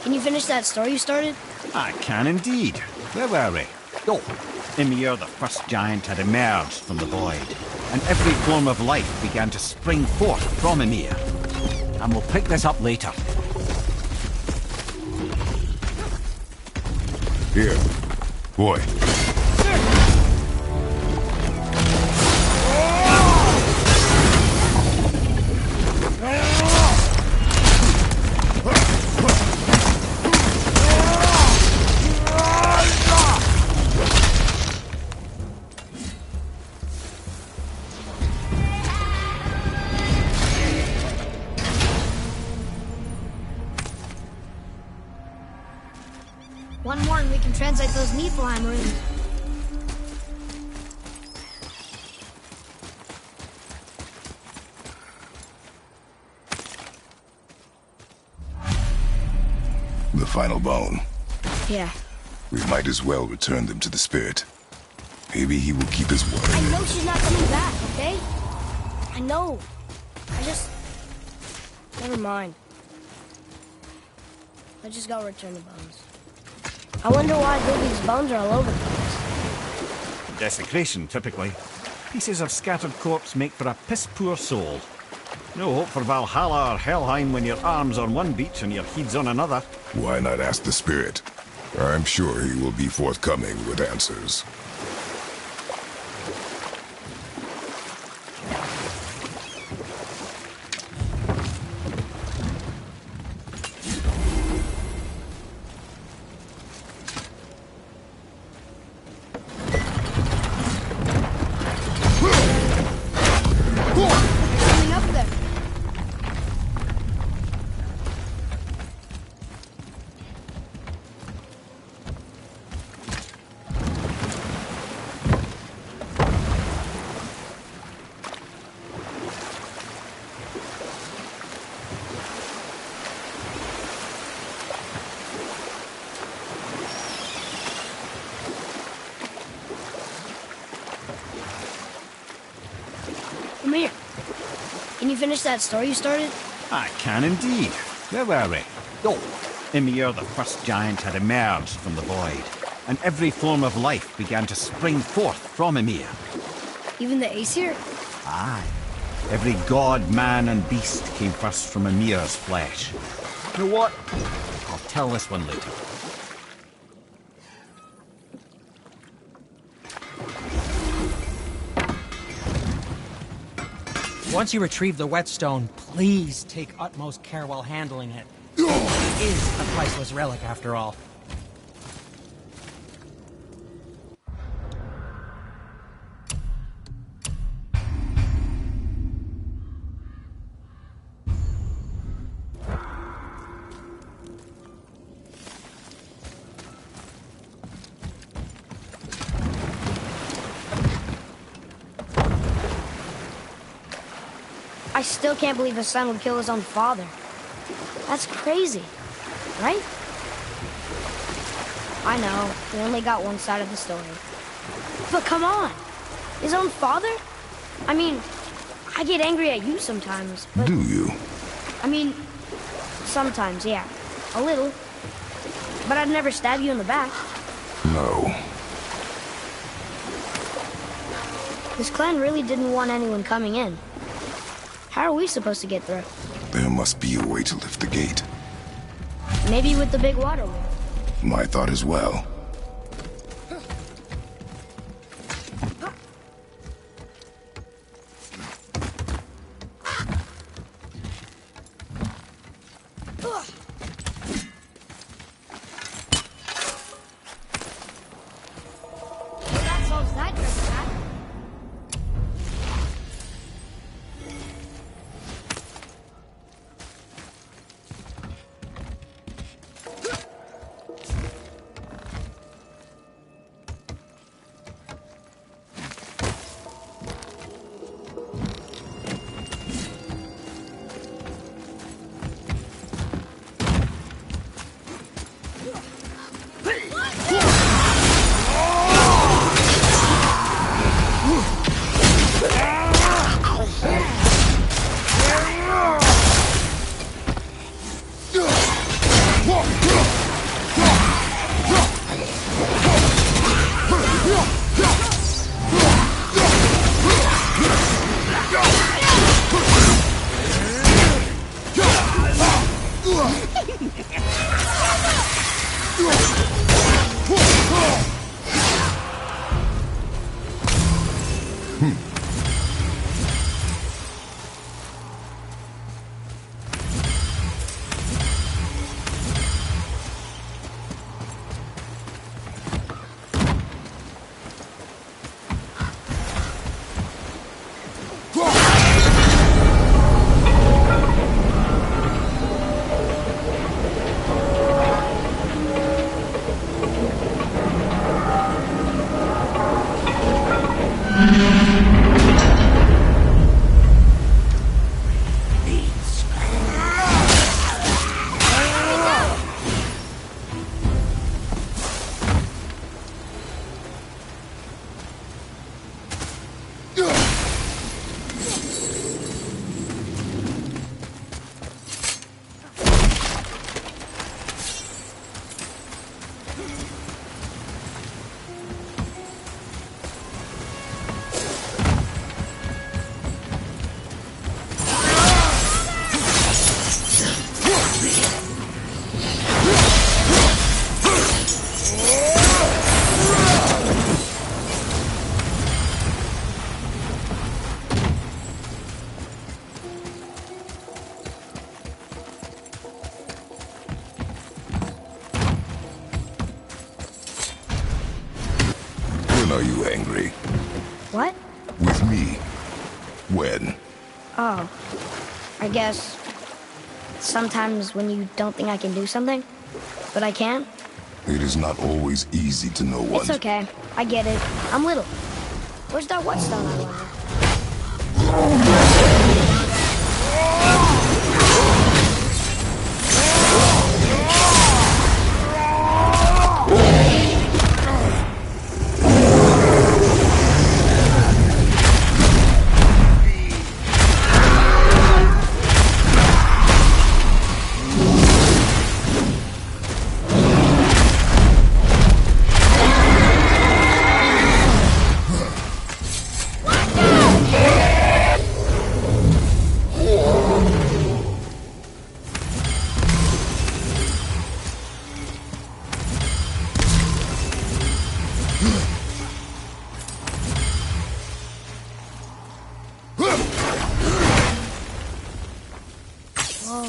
Can you finish that story you started? I can indeed. Where were we? Oh, Ymir, the first giant, had emerged from the void, and every form of life began to spring forth from Ymir. And we'll pick this up later. Here, boy. One more and we can translate those Niflheim runes. The final bone. Yeah. We might as well return them to the spirit. Maybe he will keep his word. I know she's not coming back, okay? I know. I just... Never mind. I just gotta return the bones. I wonder why Goldie's bones are all over the place. Desecration, typically. Pieces of scattered corpse make for a piss-poor soul. No hope for Valhalla or Helheim when your arm's on one beach and your head's on another. Why not ask the spirit? I'm sure he will be forthcoming with answers. Come here. Can you finish that story you started? I can indeed. Where were we? Oh, Ymir, the first giant, had emerged from the void, and every form of life began to spring forth from Ymir. Even the Aesir? Aye. Every god, man, and beast came first from Ymir's flesh. You know what? I'll tell this one later. Once you retrieve the whetstone, please take utmost care while handling it. It is a priceless relic, after all. I still can't believe a son would kill his own father. That's crazy, right? I know, we only got one side of the story. But come on! His own father? I mean, I get angry at you sometimes, but... Do you? I mean, sometimes, yeah. A little. But I'd never stab you in the back. No. This clan really didn't want anyone coming in. How are we supposed to get through? There must be a way to lift the gate. Maybe with the big water wheel. My thought as well. That solves that trick, Pat. Are you angry? What? With me. When? Oh. I guess... sometimes when you don't think I can do something, but I can. It is not always easy to know what. It's okay. I get it. I'm little. Where's that whetstone, I wonder? Whoa.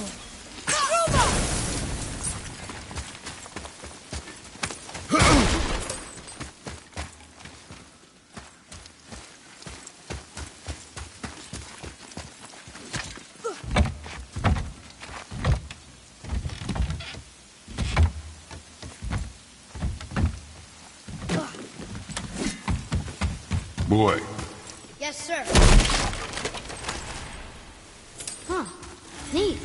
Boy, Yes, sir. Huh. Neat.